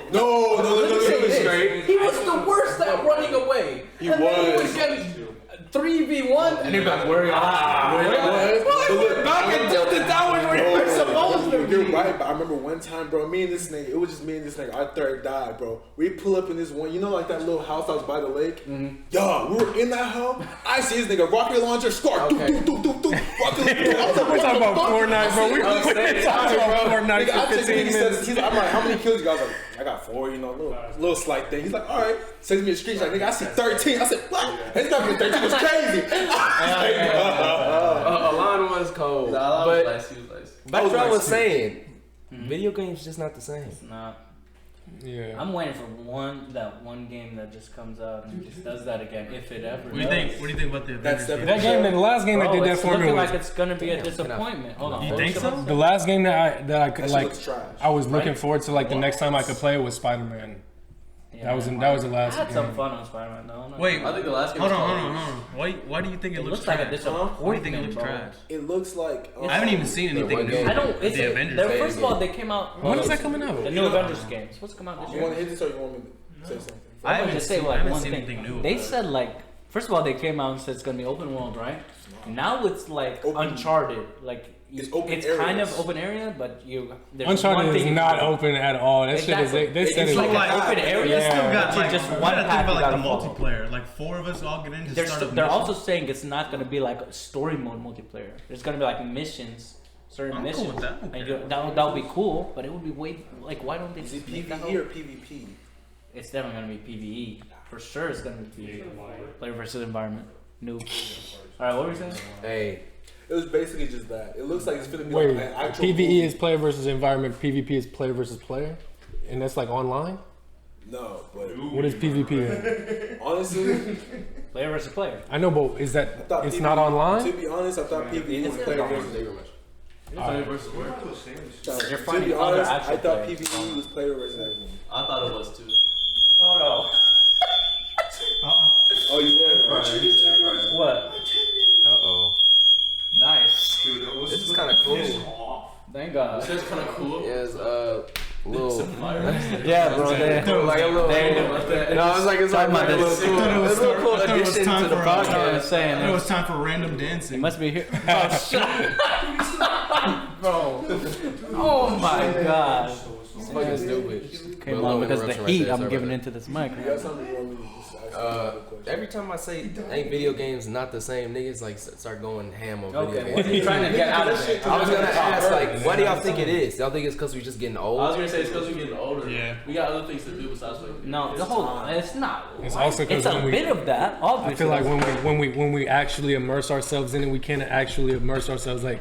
He was the worst at running away. He and then was. He would get 3v1 and he'd be like, where you at? Back in Tilted Towers where you're supposed to be. You're right, but I remember one time, bro, me and this nigga, it was just me and this nigga, our third died, bro. We pull up in this one, you know, like that little house that was by the lake? Yo, we were in that house. I see this nigga, rocket launcher, spark, rocket launcher. We're talking about Fortnite, bro. We're talking about Fortnite Nigga, I for text 15 nigga, minutes. he's like, I'm like, how many kills you got? I was like, I got 4, you know, little slight thing. He's like, all right. Sends me a screenshot. Nigga, I see 13. I said, what? His got me 13. It's crazy. Alon was cold. But like I was saying, video games just not the same. It's not. Yeah. I'm waiting for that one game that just comes out and just does that again, if it ever What do you think about the Avengers game? That game, the last game that did that it's for me looking was like it's gonna be a disappointment. Hold on. You think so? the last game that I could That shit like. looks trash. I was looking forward to like the next time I could play was Spider-Man. That was the I last had some game. fun on Spider-Man though. Wait, I think the last game hold was on. Why do you think it looks like a trash? disappointment. Why do you think it looks bro. trash? It looks like. I haven't even seen anything new. I don't. It's The Avengers. First of all, they came out. When is that coming out? The new Avengers games. What's come out this You want year? to hit this or you want me to say something? I haven't just say seen like one anything thing. new. They about it. said like First of all, they came out and said it's gonna be open world, right? Now it's like Uncharted, like It's open it's areas. kind of open area, but there's Uncharted one is thing not you can do. open at all. That shit is. They said It's it. like an open area. You still got to like just you one gotta think path about you like the gotta follow. multiplayer. Like 4 of us all get in. Just start a They're mission. also saying it's not gonna be like a story mode multiplayer. There's gonna be like missions, certain I'm cool missions, with that. and that would be cool. But it would be way like why don't they Is it just make that PvE or PvP? It's definitely gonna be PvE. For sure, it's gonna be PvE. Player versus environment. Noob. All right, what were we saying? Hey, It was basically just that. It looks like it's gonna be Wait, like an actual PvE movie. is player versus environment. PvP is player versus player, and that's like online. No, but What is PvP? Then? honestly, Player versus player. I know, but is I that thought it's PvE not online? To be honest, I thought PvE was player versus. Player versus where? You're To finding be other honest, actual I thought players. PvE was player versus everyone. I thought it was too. Oh Oh, you were. no. What? uh-oh. Nice. This is kind of cool. Thank God. This is kind of cool. Yeah, it's little. Yeah, bro. Like a little. No, it's like Talking about a little this. cool. It's a little cool I thought it was addition time to the for, I was podcast. saying. I know it's time for random dancing. He must be here. Oh, shit. Bro. Oh my God. It's fucking stupid. Came But a on little because of the interruption right heat there, I'm sorry giving about into this mic. You got something you want me to just ask you a question? Every time I say ain't video games not the same, niggas like start going ham on video Okay, what are games. you trying to get out of it? I was gonna ask, like, what do y'all think it is? Y'all think it's because we just getting I was old? gonna say it's because we're getting older. Yeah. We got other things to do besides play. No, the whole it's not. It's also It's because a when we. bit of that, obviously. I feel like when we actually immerse ourselves in it, we can't actually immerse ourselves like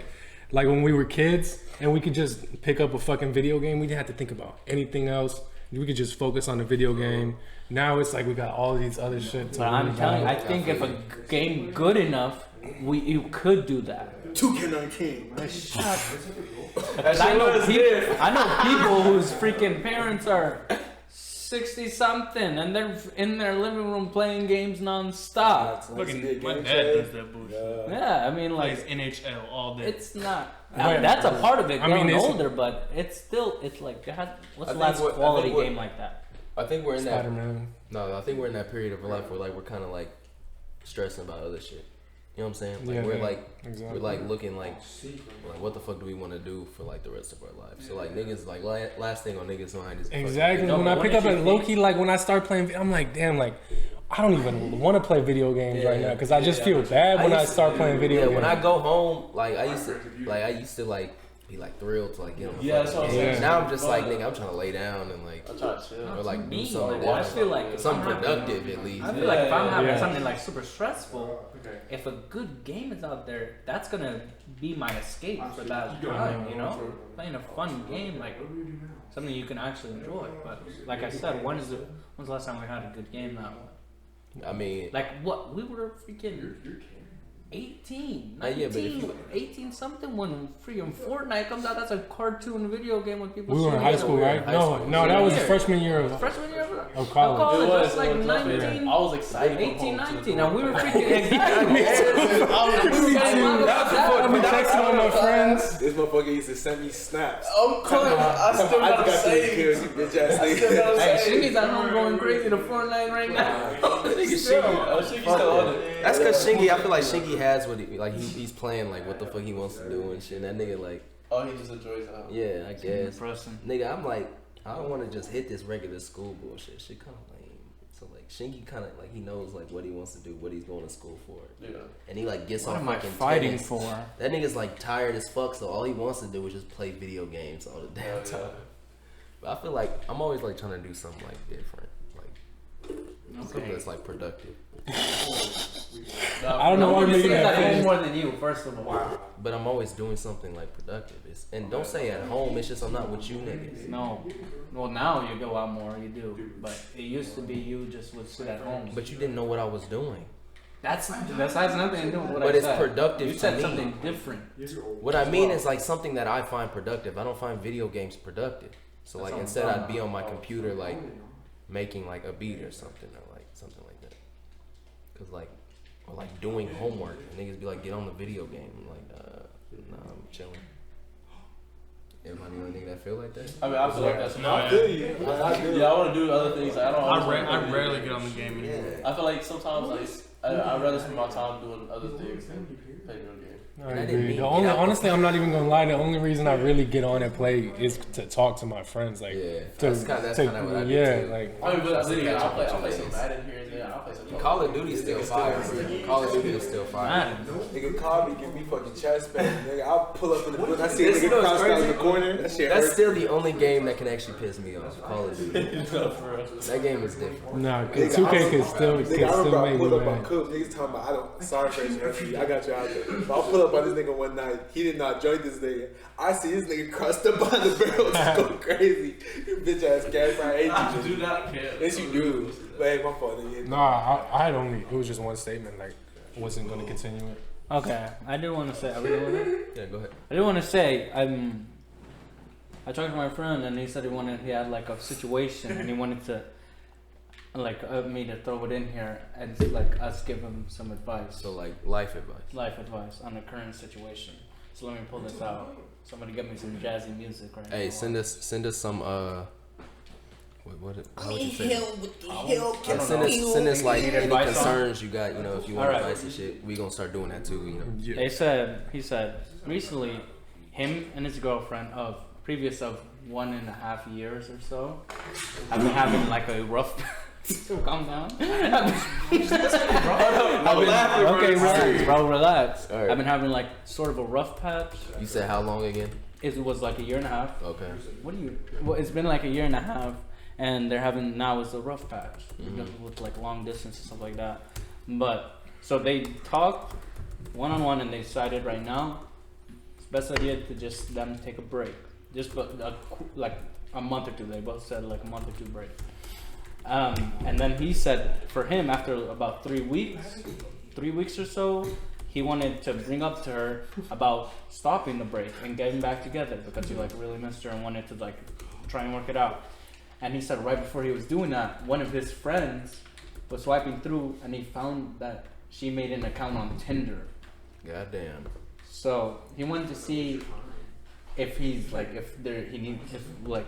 when we were kids and we could just pick up a fucking video game. We didn't have to think about anything else. We could just focus on the video game. Now it's like we got all these other shit. But I'm telling you, I think if a game good enough, you could do that. 2K19. Because I know people whose freaking parents are 60 something and they're in their living room playing games non-stop. Fucking my dad does that bullshit. Yeah, I mean Plays like NHL all day. it's not. Right. That's a part of it. I mean, Growing it's- older, but it's still like what's I the think last what- I quality think what- game like that? I think we're in that. Spider-Man. No, I think we're in that period of life where like we're kind of like stressing about other shit. You know what I'm saying? Like Yeah, we're yeah, like exactly. we're like looking like what the fuck do we want to do for like the rest of our lives? So like niggas like last thing on niggas' mind is Exactly. No, When but I pick what up did like you low think? key, like when I start playing, I'm like, damn, like I don't even want to play video games right now because I just feel bad when I start playing video games. When I go home, like I used to like be like thrilled to like get on the Yeah, fucking that's what I'm game. saying. Now I'm just like nigga, I'm trying to lay down and like I'm trying to chill. or like do Me, something like, I different. feel like if something I'm having- productive at least. I feel like if I'm having Yeah. something like super stressful, if a good game is out there, that's gonna be my escape for that time, you know? Playing a fun game, like something you can actually enjoy. But like I said, when's the last time we had a good game that way? I mean, Like what? We were freaking 18, 19, yeah, but if you- 18 something when freaking Fortnite comes out. That's a cartoon video game with people We were in shooting high each school, other. right? High No, school. no, that was Yeah. freshman year of Freshman year of college. It was. That's like It was 19. I was excited. 18, 19, and we were freaking exactly. I've been texting all my friends. This motherfucker used to send me snaps. I'm crying. I still I got just to got you say. kills, you bitch ass I still nigga. gotta Hey, say. Shingy's at home going crazy to Fortnite right now. Shingy's still on it. that's because Shingy. I feel like Shingy has what he like. He's playing like what the fuck he wants to do and shit. And that nigga like, Oh, he just enjoys it. yeah, I guess. Person. Nigga, I'm like, I don't want to just hit this regular school bullshit. Shit kind of lame. So like, Shingy kind of like he knows like what he wants to do, what he's going to school for, Yeah. and he like gets What on am I fucking fighting tennis. for? That nigga's like tired as fuck, so all he wants to do is just play video games all the damn time. But I feel like I'm always like trying to do something like different, like something that's like productive. I don't know why I'm making that at home face. more than you, first of all. But I'm always doing something like productive. And don't say at home. It's just I'm not with you niggas. No. Well, now you go out more, you do. But it used to be you just would sit at home. But you didn't know what I was doing. That has nothing to do with what But I it's said. productive You to said me. something different. What I mean is like something that I find productive. I don't find video games productive. So like instead I'd be on my computer like making like a beat or something or like something like that. Cause like or like doing homework and niggas be like get on the video game. I'm like nah, I'm chilling. Everybody know a nigga that feel like that? I mean, I feel like that's No, I feel you. I do. Yeah, I want to do other things. Like, I don't. I always wanna I do rarely video get on the games. game anymore. I feel like sometimes like I'd rather spend my time doing other things than play video games. I agree. Honestly, I'm not even gonna lie. The only reason I really get on and play is to talk to my friends. Like, that's kind of what I do too. Like. I mean, but I'll play some Madden here and there. I'll play some Call of Duty still fire. Call of Duty is still fire. Nigga call me, give me fucking chest pain. Nigga, I'll pull up in the building. I see a nigga crossed out in the corner. That shit That's hurts. still the only game that can actually piss me off. Call of Duty. That game is different. Nah, 2K can still make me I pulled up on mad. Coop. Niggas talking about, sorry for interrupting you. I got you out there. But I'll pull up on this nigga one night. He did not join this nigga. I see this nigga crossed up behind the barrel just go crazy. You bitch ass cat. I hate you. Do not care. Yes, you do. But hey, my fault, nigga. Nah, I had only, it was just one statement. Like, I wasn't going to continue it. Okay, I did want to say. I really want to. Yeah, go ahead. I did want to say. I talked to my friend and he said he had like a situation and he wanted to like me to throw it in here and like us give him some advice. So like life advice. Life advice on the current situation. So let me pull this out. Somebody get me some jazzy music right now. Hey, send us some how would you say? Send us like any concerns you got, if you want advice and shit. We gonna start doing that too, He said recently him and his girlfriend of 1.5 years or so have been having like a rough calm down. Okay, relax, bro, relax. Right. I've been having like sort of a rough patch. You said how long again? It was like 1.5 years. Okay. Well, it's been like 1.5 years, and they're having now is a rough patch with like long distance and stuff like that. But so they talked one-on-one and they decided right now it's best idea to just them take a break, just like a month or two. They both said like a month or two break. And then he said for him after about 3 weeks or so, he wanted to bring up to her about stopping the break and getting back together because he like really missed her and wanted to like try and work it out. And he said right before he was doing that, one of his friends was swiping through and he found that she made an account on Tinder. Goddamn. So he wanted to see if he's like if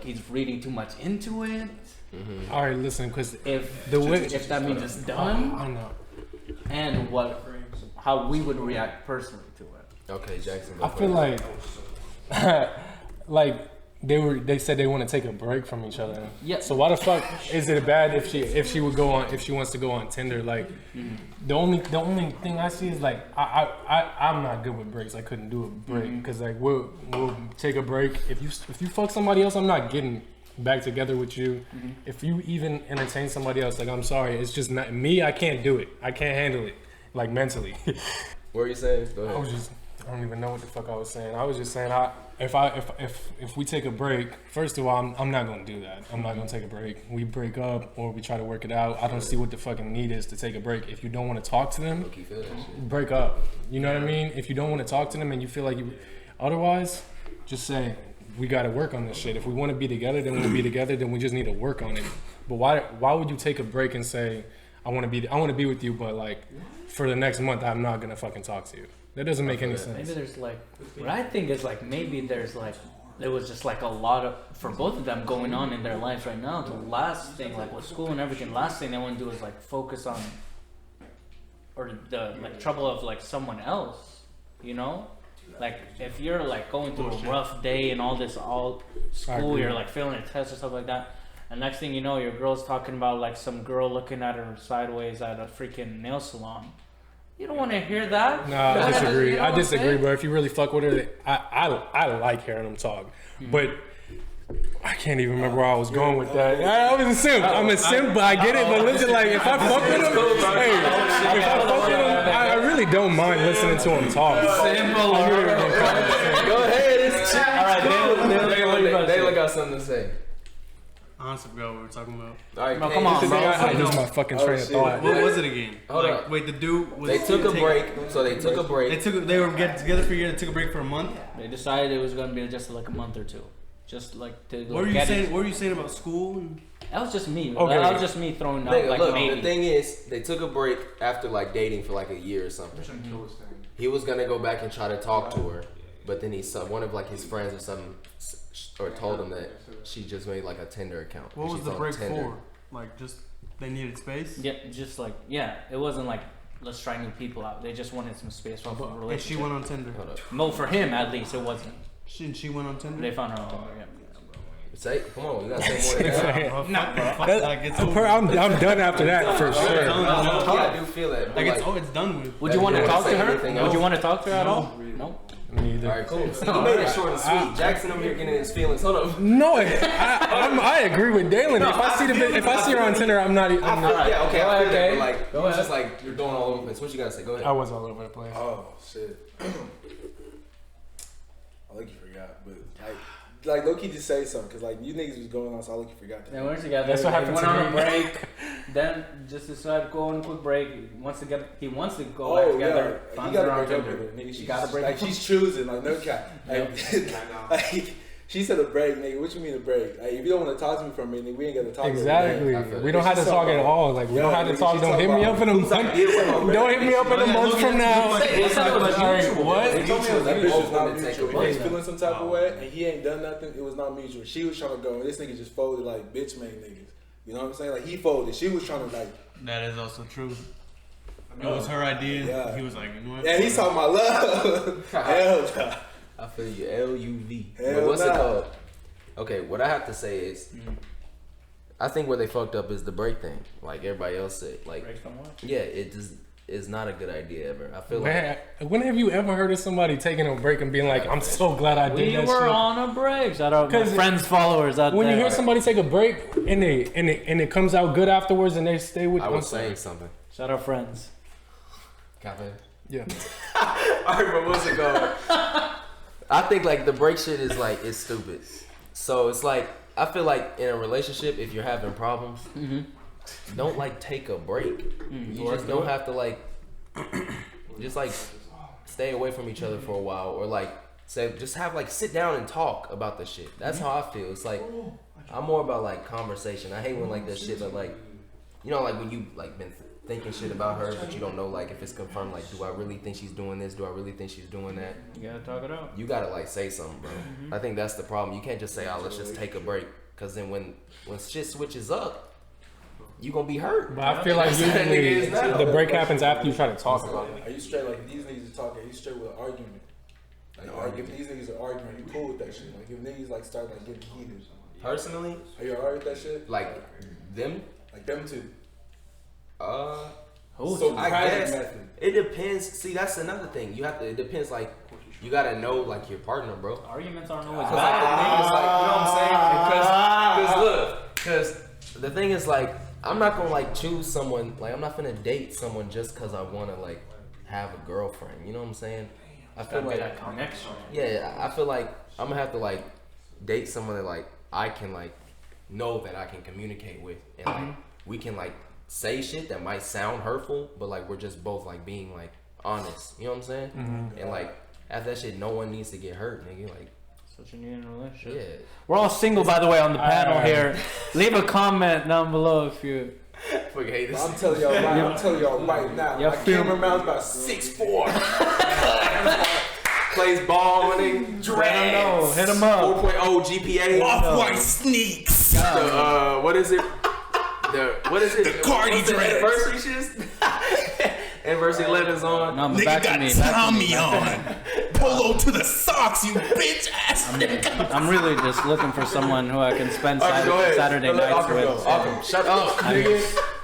he's reading too much into it. Mm-hmm. All right, listen, because if that means it's done, I know. And how we would react personally to it. Okay, Jackson. I feel like they said they want to take a break from each other. Yeah. So why the fuck is it bad if she wants to go on Tinder? Like the only thing I see is like I'm not good with breaks. I couldn't do a break because like we'll take a break. If you fuck somebody else, I'm not getting back together with you. If you even entertain somebody else, like I'm sorry, it's just not me. I can't do it. I can't handle it, like mentally. What were you saying? Go ahead. I don't even know what the fuck I was saying. I was just saying if we take a break, first of all, I'm not gonna do that. I'm not gonna take a break. We break up or we try to work it out. I don't see what the fucking need is to take a break. If you don't want to talk to them, break up. You know what I mean? If you don't want to talk to them and you feel like otherwise, just say we got to work on this shit. If we want to be together, then we'll be together. Then we just need to work on it. But why would you take a break and say I want to be with you, but like for the next month I'm not gonna fucking talk to you? That doesn't make any sense. Maybe there's like, what I think is like, maybe there's like, there was just like a lot of, for both of them going on in their lives right now. The last thing, like with school and everything, last thing they want to do is like focus on, or the like trouble of like someone else, Like if you're like going through a rough day and all school, you're like failing a test or stuff like that. And next thing you know, your girl's talking about like some girl looking at her sideways at a freaking nail salon. You don't want to hear that. No, I disagree. I disagree, bro. If you really fuck with her, I like hearing them talk. But I can't even remember where I was going with that. I was a simp. I'm a simp, but I get it. But listen, like if I fuck with him, I really don't mind listening to him talk. Simple. Go ahead. It's all right. They got something to say. Honestly, bro, what we're talking about. All right, come on, bro. I lose my fucking train of thought. What was it again? Hold up. Wait, the dude was. They took a break. So they took a break. They were getting together for a year. They took a break for a month. They decided it was going to be just like a month or two, just like to. What were you saying? What were you saying about school? That was just me. Okay. That was just me throwing out like look, maybe. The thing is, they took a break after like dating for like a year or something. He was gonna go back and try to talk to her, but then one of like his friends or something, or told him that she just made like a Tinder account. What was the break for? Like just they needed space? Yeah, just like it wasn't like let's try new people out. They just wanted some space from a And relationship. she went on Tinder. No, for him at least it wasn't. She went on Tinder. They found her on Tinder. Yeah. Say, come on, you gotta say more than that. I'm done after that for sure. I do feel that. Like it's done with. Would you want to talk to her? anything Would else? you want to talk to her at all? No. Me either. All right, cool. See, you made it short and sweet. Jackson over here getting his feelings. Hold on. No, I agree with Dalen. If I see her on Tinder, I'm not. Yeah, okay, I feel that, but like, Go it's just ahead. like you're going all over the place. What you gotta say? Go ahead. I was all over the place. Oh shit. I like you forgot, but like low key just say something because like you niggas was going on, so I like you forgot that. They were together. That's what happened Went to on a me. break. Then just decided to go on a quick break. He wants to go Oh back together. yeah, Finds you her gotta on break up Tinder. with her, nigga. You gotta break like up. she's choosing, like no cap. Like, like she said a break, nigga. What you mean a break? Like if you don't want to talk to me for a minute, we ain't gotta talk. Exactly. I feel We it. don't have to talk at all. Like we don't have to talk. She's Don't hit me up in a month. Don't hit me up in a month from now. Alright, what? They told me that bitch was not Take a mutual. break. He was feeling some type of way, and he ain't done nothing. It was not mutual. She was trying to go, and this nigga just folded like bitch made niggas. You know what I'm saying? Like he folded. She was trying to like. That is also true. It was her idea. Yeah. He was like, you know what? Yeah, he's talking about love. Hell no. I feel you. LUV. Hell But what's it nah. called? Okay, what I have to say is, I think where they fucked up is the break thing. Like everybody else said, like, Break from what? yeah, it just is not a good idea ever. I feel Man, when have you ever heard of somebody taking a break and being like, "I'm so glad I did We that were shit"? on a break. Shout out my 'Cause friends, followers out When there. you hear somebody take a break and it comes out good afterwards and they stay with, I I'm was sorry. saying something. Shout out friends. Cafe. Yeah. Alright, but what's it called? I think like the break shit is like it's stupid. So it's like I feel like in a relationship, if you're having problems, don't like take a break. You just don't have to like just like stay away from each other for a while, or like say just have like sit down and talk about the shit. That's how I feel. It's like I'm more about like conversation. I hate when like that shit that like you know like when you like been thinking shit about her, but you don't know like if it's confirmed. Like, do I really think she's doing this? Do I really think she's doing that? You gotta talk it out. You gotta like say something, bro. I think that's the problem. You can't just say, "Oh, let's just take a break," because then when shit switches up, you gonna be hurt. But I feel like That's how that nigga usually is now. the break happens after you try to talk about it. Are you straight like if these niggas are talking? Are you straight with an argument? Like if these niggas are arguing, you cool with that shit? Like if niggas like start like getting heated, Personally, are you alright with that shit? like them, Like them two. so I private guess method. it depends. See, that's another thing. You have to. It depends. Like you gotta know like your partner, bro. Arguments aren't always Cause like the thing is like, you know what I'm saying? Cause look, cause the thing is like, I'm not gonna like choose someone. Like I'm not gonna date someone just cause I wanna like have a girlfriend. You know what I'm saying? I feel like that connection. yeah, I feel like I'm gonna have to like date someone that like I can like know that I can communicate with, and like we can like say shit that might sound hurtful, but like we're just both like being like honest. You know what I'm saying? And like after that shit, no one needs to get hurt, nigga. Like That's what you need in a relationship. yeah. We're all single, by the way, on the panel here. Leave a comment down below if you. Fucking hate this. I'm telling y'all right. I'm telling y'all right now. Y'all My feel- cameraman's about 6'4". Plays ball when they drag. No, hit him up. 4.0 GPA. Off-white sneaks. What is it? What is it? The Cardi What's the dreads. anniversary shit? Anniversary 11's on. No, Nigga back to got me. Back to Tommy me. on. Polo to the socks, you bitch ass nigga. I'm really just looking for someone who I can spend All right, go ahead. Saturday Let nights Akram with. go. Akram, shut up, nigga.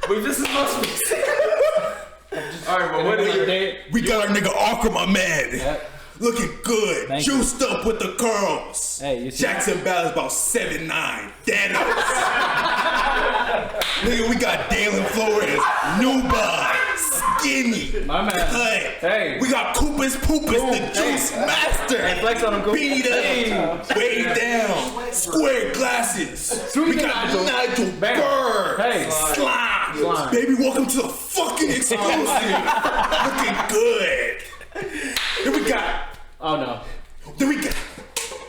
But this is supposed to be. All right, but what is your We got our nigga Akram Ahmed. Yep. Looking good. Thank you. Juiced up with the curls. Hey, you see- Jackson Bell is about 7'9". Thanos. Nigga, we got Dalen Flores. Nuba. Skinny. My man. Cut. Hey. We got Coopus Poopus, the juice master. Hey, flex on him, Coop. Beat up. Way down. Square glasses. We got Nigel Bam. Burr. Hey. Slime. Slime. Baby, welcome to the fucking exclusive. Looking good. Then we got. Oh no. Then we got.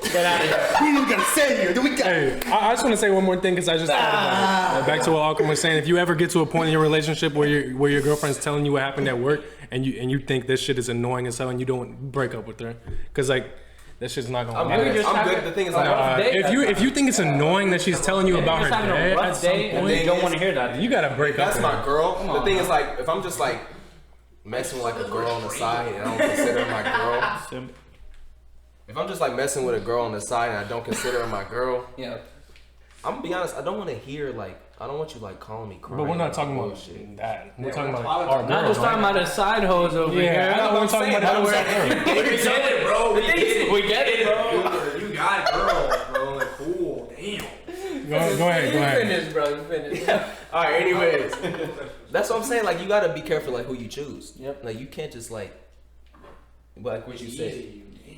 Get out of here. We ain't even gotta say it here. Then we got. Hey, I just want to say one more thing because I just thought about it. Back to what Alcom was saying. If you ever get to a point in your relationship where your girlfriend's telling you what happened at work and you think this shit is annoying as hell and you don't break up with her, because like that shit's not gonna I'm work. good. I'm good. The thing is like, If you think it's annoying that she's telling you about her Just having day a at rough some day and point, you don't want to hear that. you gotta break up that's with my her. girl. The thing is like, if I'm just like messing with like a girl on the side and I don't consider her my girl. If I'm just like messing with a girl on the side and I don't consider her my girl, Yeah. I'm gonna be honest. I don't want to hear like I don't want you like calling me crying. But we're not talking about bullshit. that. We're talking about our girl. Not just talking about the side hoes over here. Yeah, we're talking about We get it, bro. We get it, bro. You got girls, bro. Like, cool. Damn. Go ahead. Finish, bro. You finish. All right. Anyways, that's what I'm saying. Like you gotta be careful like who you choose. Yep. Like you can't just like what you said.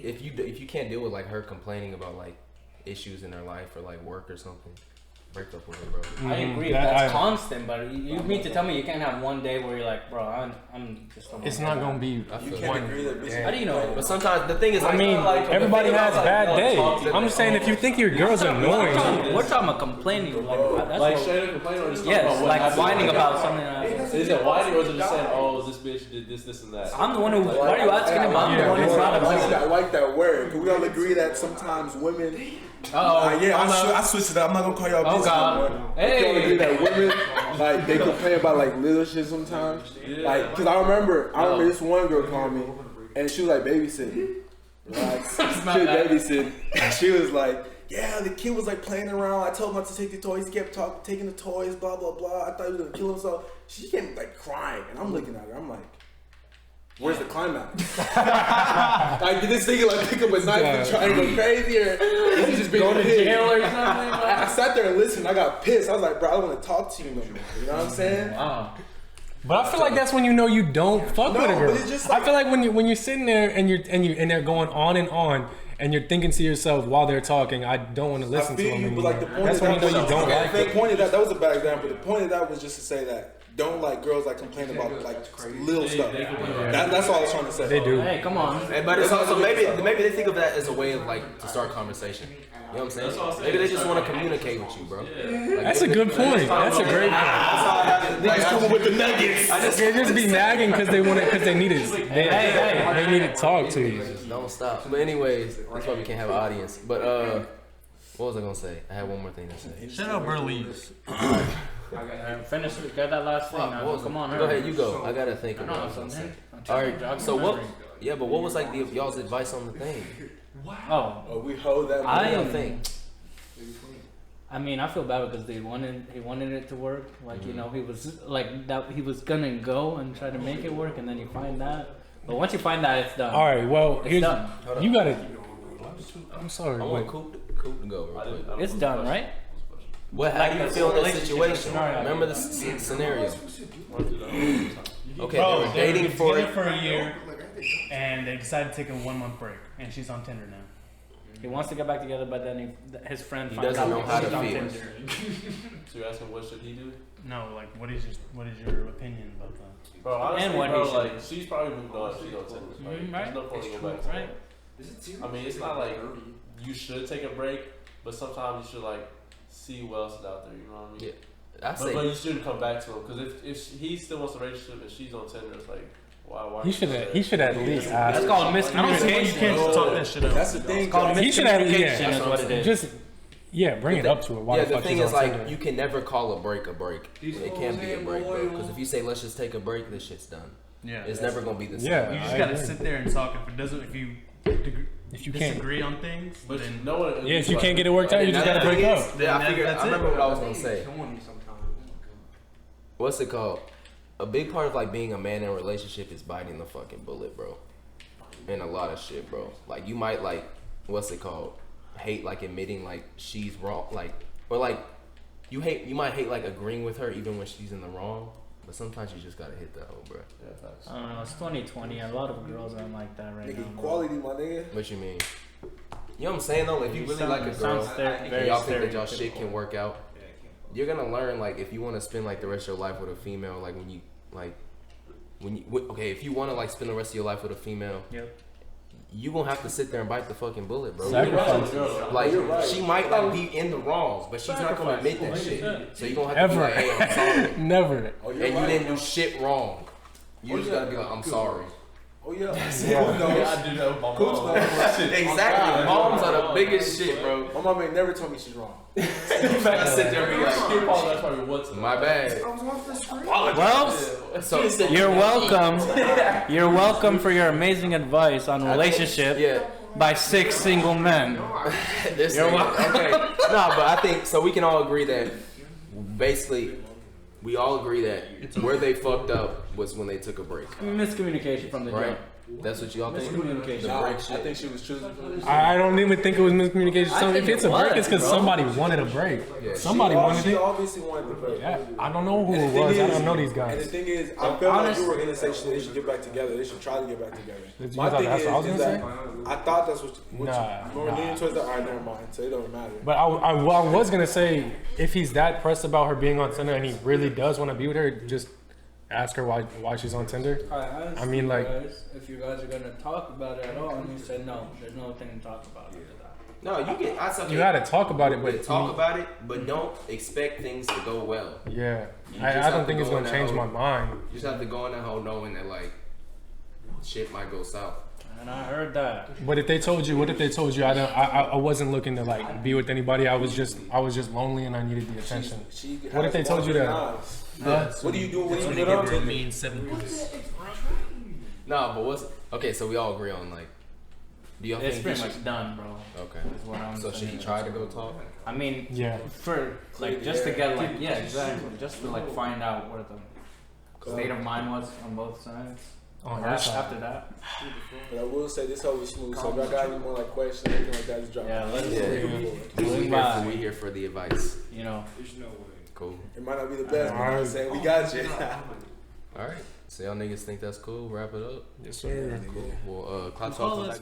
If you can't deal with like her complaining about like issues in her life or like work or something, break up with her, bro. I agree. That's constant, but you mean to tell me you can't have one day where you're like, bro, I'm just. It's not gonna be. You can't agree that. How do you know? But sometimes the thing is, like, I mean, everybody has bad days. I'm just saying, if you think your girl's annoying, We're talking about complaining, that's Like what, straight up complaining or just talking yes, about what like happened? whining about something. Is it whining or is it just saying, oh, this bitch did this, and that? I'm the one who. Why are you asking about? I'm the one who's not I like that word. Can we all agree that sometimes women? I switched to that. I'm not gonna call y'all bitches no more. Hey. We all agree that women like they complain about like little shit sometimes. Like, cause I remember this one girl called me and she was like babysitting. Like, she was babysitting. And she was like, yeah, the kid was like playing around. I told him not to take the toys. He kept taking the toys, blah blah blah. I thought he was gonna kill himself. She came like crying, and I'm looking at her. I'm like, where's the climax? Like, did this nigga like pick up a knife and try and go crazy, or is he just being Go to jail or something? I sat there and listened. I got pissed. I was like, bro, I don't want to talk to you no more. You know what I'm saying? Wow. but I feel like that's when you know you don't fuck with a girl. but it's just like- I feel like when you're sitting there and they're going on and you're thinking to yourself while they're talking, I don't want to listen to them But anymore. like the point That's of when that you know you don't like the it. point of that was a bad example. The point of that was just to say that don't like girls like complain about like little stuff. That's all I was trying to say. They do. Hey, come on. But it's also maybe they think of that as a way of like to start conversation. You know what I'm saying? Maybe they just want to communicate with you, bro. Like, That's a good point. That's a great point. Niggas coming with the nuggets. They just be nagging because they want it because they need it. They need to talk to you. Don't stop. But anyways, that's why we can't have an audience. But what was I gonna say? I had one more thing to say. Shut up, Burlees. Finish. Get that last thing. What was Come on, Go ahead, you go. I gotta think about what I was gonna say. All right. So what? Yeah, but what was like y'all's advice on the thing? Oh, We hold that. I don't am. think. I mean, I feel bad because he wanted it to work. Like, you know, he was like that. He was gonna go and try to make it work, and then you find that. But once you find that, it's done. All right. Well, It's here's done. you gotta. I'm sorry. I Wait. want Coop to go real quick. It's done, right? How do you feel in this relationship situation? scenario. Remember the scenario. Okay, they Bro, were dating for a year, and they decided to take a 1 month break, and she's on Tinder now. He wants to get back together, but then his friend He finds doesn't out know how she's to on feel. Tinder. So you're asking what should he do? No, like what is your opinion about that? Bro, honestly, And what bro, he should like she's probably moved on. She's on Tinder. Like, right? There's no point to go back to Right. that. I mean, it's not like you should take a break, but sometimes you should like see what else is out there. You know what I mean? Yeah, I say But you shouldn't come back to him because if he still wants a relationship and she's on Tinder, it's like why? He should at least ask. That's called I don't see why you miscommunication. can't just talk that shit up. That's the thing. It's called He should have- miscommunication. yeah. Is what it is. Just bring it up to her. Why yeah, the the fuck thing she's is on like Tinder? you can never call a break. It can't be a break, bro. Because if you say let's just take a break, this shit's done. Yeah. It's never gonna be the same. Yeah. You just I gotta agree. sit there and talk. If you can't. disagree on things, But then no one. Yeah, if you can't get it worked out, you just gotta break up. Yeah, I That's remember it. what I was gonna say. What's it called? A big part of like being a man in a relationship is biting the fucking bullet, bro. And a lot of shit, bro. Like you might like, what's it called? Hate like admitting like she's wrong, like or like you might hate like agreeing with her even when she's in the wrong. But sometimes you just gotta hit that hoe, bro. Yeah, facts. I don't know. It's 2020. A lot of girls aren't like that right now. Nigga, bro. equality, my nigga. What you mean? You know what I'm saying though? If you really like a girl and very y'all think that y'all stereotypical. shit can work out, you're gonna learn like if you want to spend like the rest of your life with a female, like if you want to like spend the rest of your life with a female, Yep. you gonna have to sit there and bite the fucking bullet, bro. Sacrifice. Like she might like be in the wrongs, but she's not gonna admit that shit. So you gonna have to be Ever. like, hey, I'm sorry, Never. and you didn't do shit wrong. You just gotta be like, I'm sorry. Oh yeah. Yeah, I do know my mom. Exactly. Moms are the biggest shit, bro. My mom ain't never told me she's wrong. You better sit there and be like, She apologized probably once. my bad. Well, So you're welcome. You're welcome for your amazing advice on relationships yeah. by 6 single men. This You're thing- welcome. Okay. No, but I think so. We can all agree that basically, we all agree that where they fucked up was when they took a break, Miscommunication from the right? jump. That's what y'all think. Miscommunication. The break I shit. think she was choosing for this. I don't even think it was miscommunication. So think if it's it a break, was, it's because bro. somebody wanted a break. Yeah. Somebody wanted She it. obviously wanted the break. Yeah, I don't know who And it the thing was. I is- don't know these And the guys. thing is, I felt like honest- you were gonna say they should get back together. They should try to get back together. You My thought thing that's is, what I was is gonna that I thought that's what you Nah, were leaning nah. towards that. Alright, never mind. So it don't matter. But I was gonna say, if he's that pressed about her being on Tinder and he really does want to be with her, just ask her why she's on Tinder. I mean, like- guys, if you guys are gonna talk about it at all, and you said no, there's nothing to talk about after that. No, you get. I You gotta talk about it, but talk about it, but don't expect things to go well. yeah, You I just have don't to think it's go in gonna that change whole- my mind. You just have to go in that hole knowing that like shit might go south. And I heard that. But if they told you, what if they told you I wasn't looking to like be with anybody? I was just lonely and I needed the attention. What if they told you that? What do you do when you get on Tinder? No, but what's okay? So we all agree on like. Do y'all It's think pretty he much should? done, bro. Okay. Is what I'm So should he saying. try to go talk? I mean, Yeah. for like just to get like exactly, just to like find out where the state of mind was on both sides. On her side. After that, But I will say this whole was smooth. So if y'all got any more like questions, anything like that, just drop yeah, it. let's Yeah. We here for the advice. you know. Cool. It might not be the best, but I'm Alright. saying we got you. All right. So y'all niggas think that's cool? Wrap it up. Yes, sir. Cool. Well, clap talk.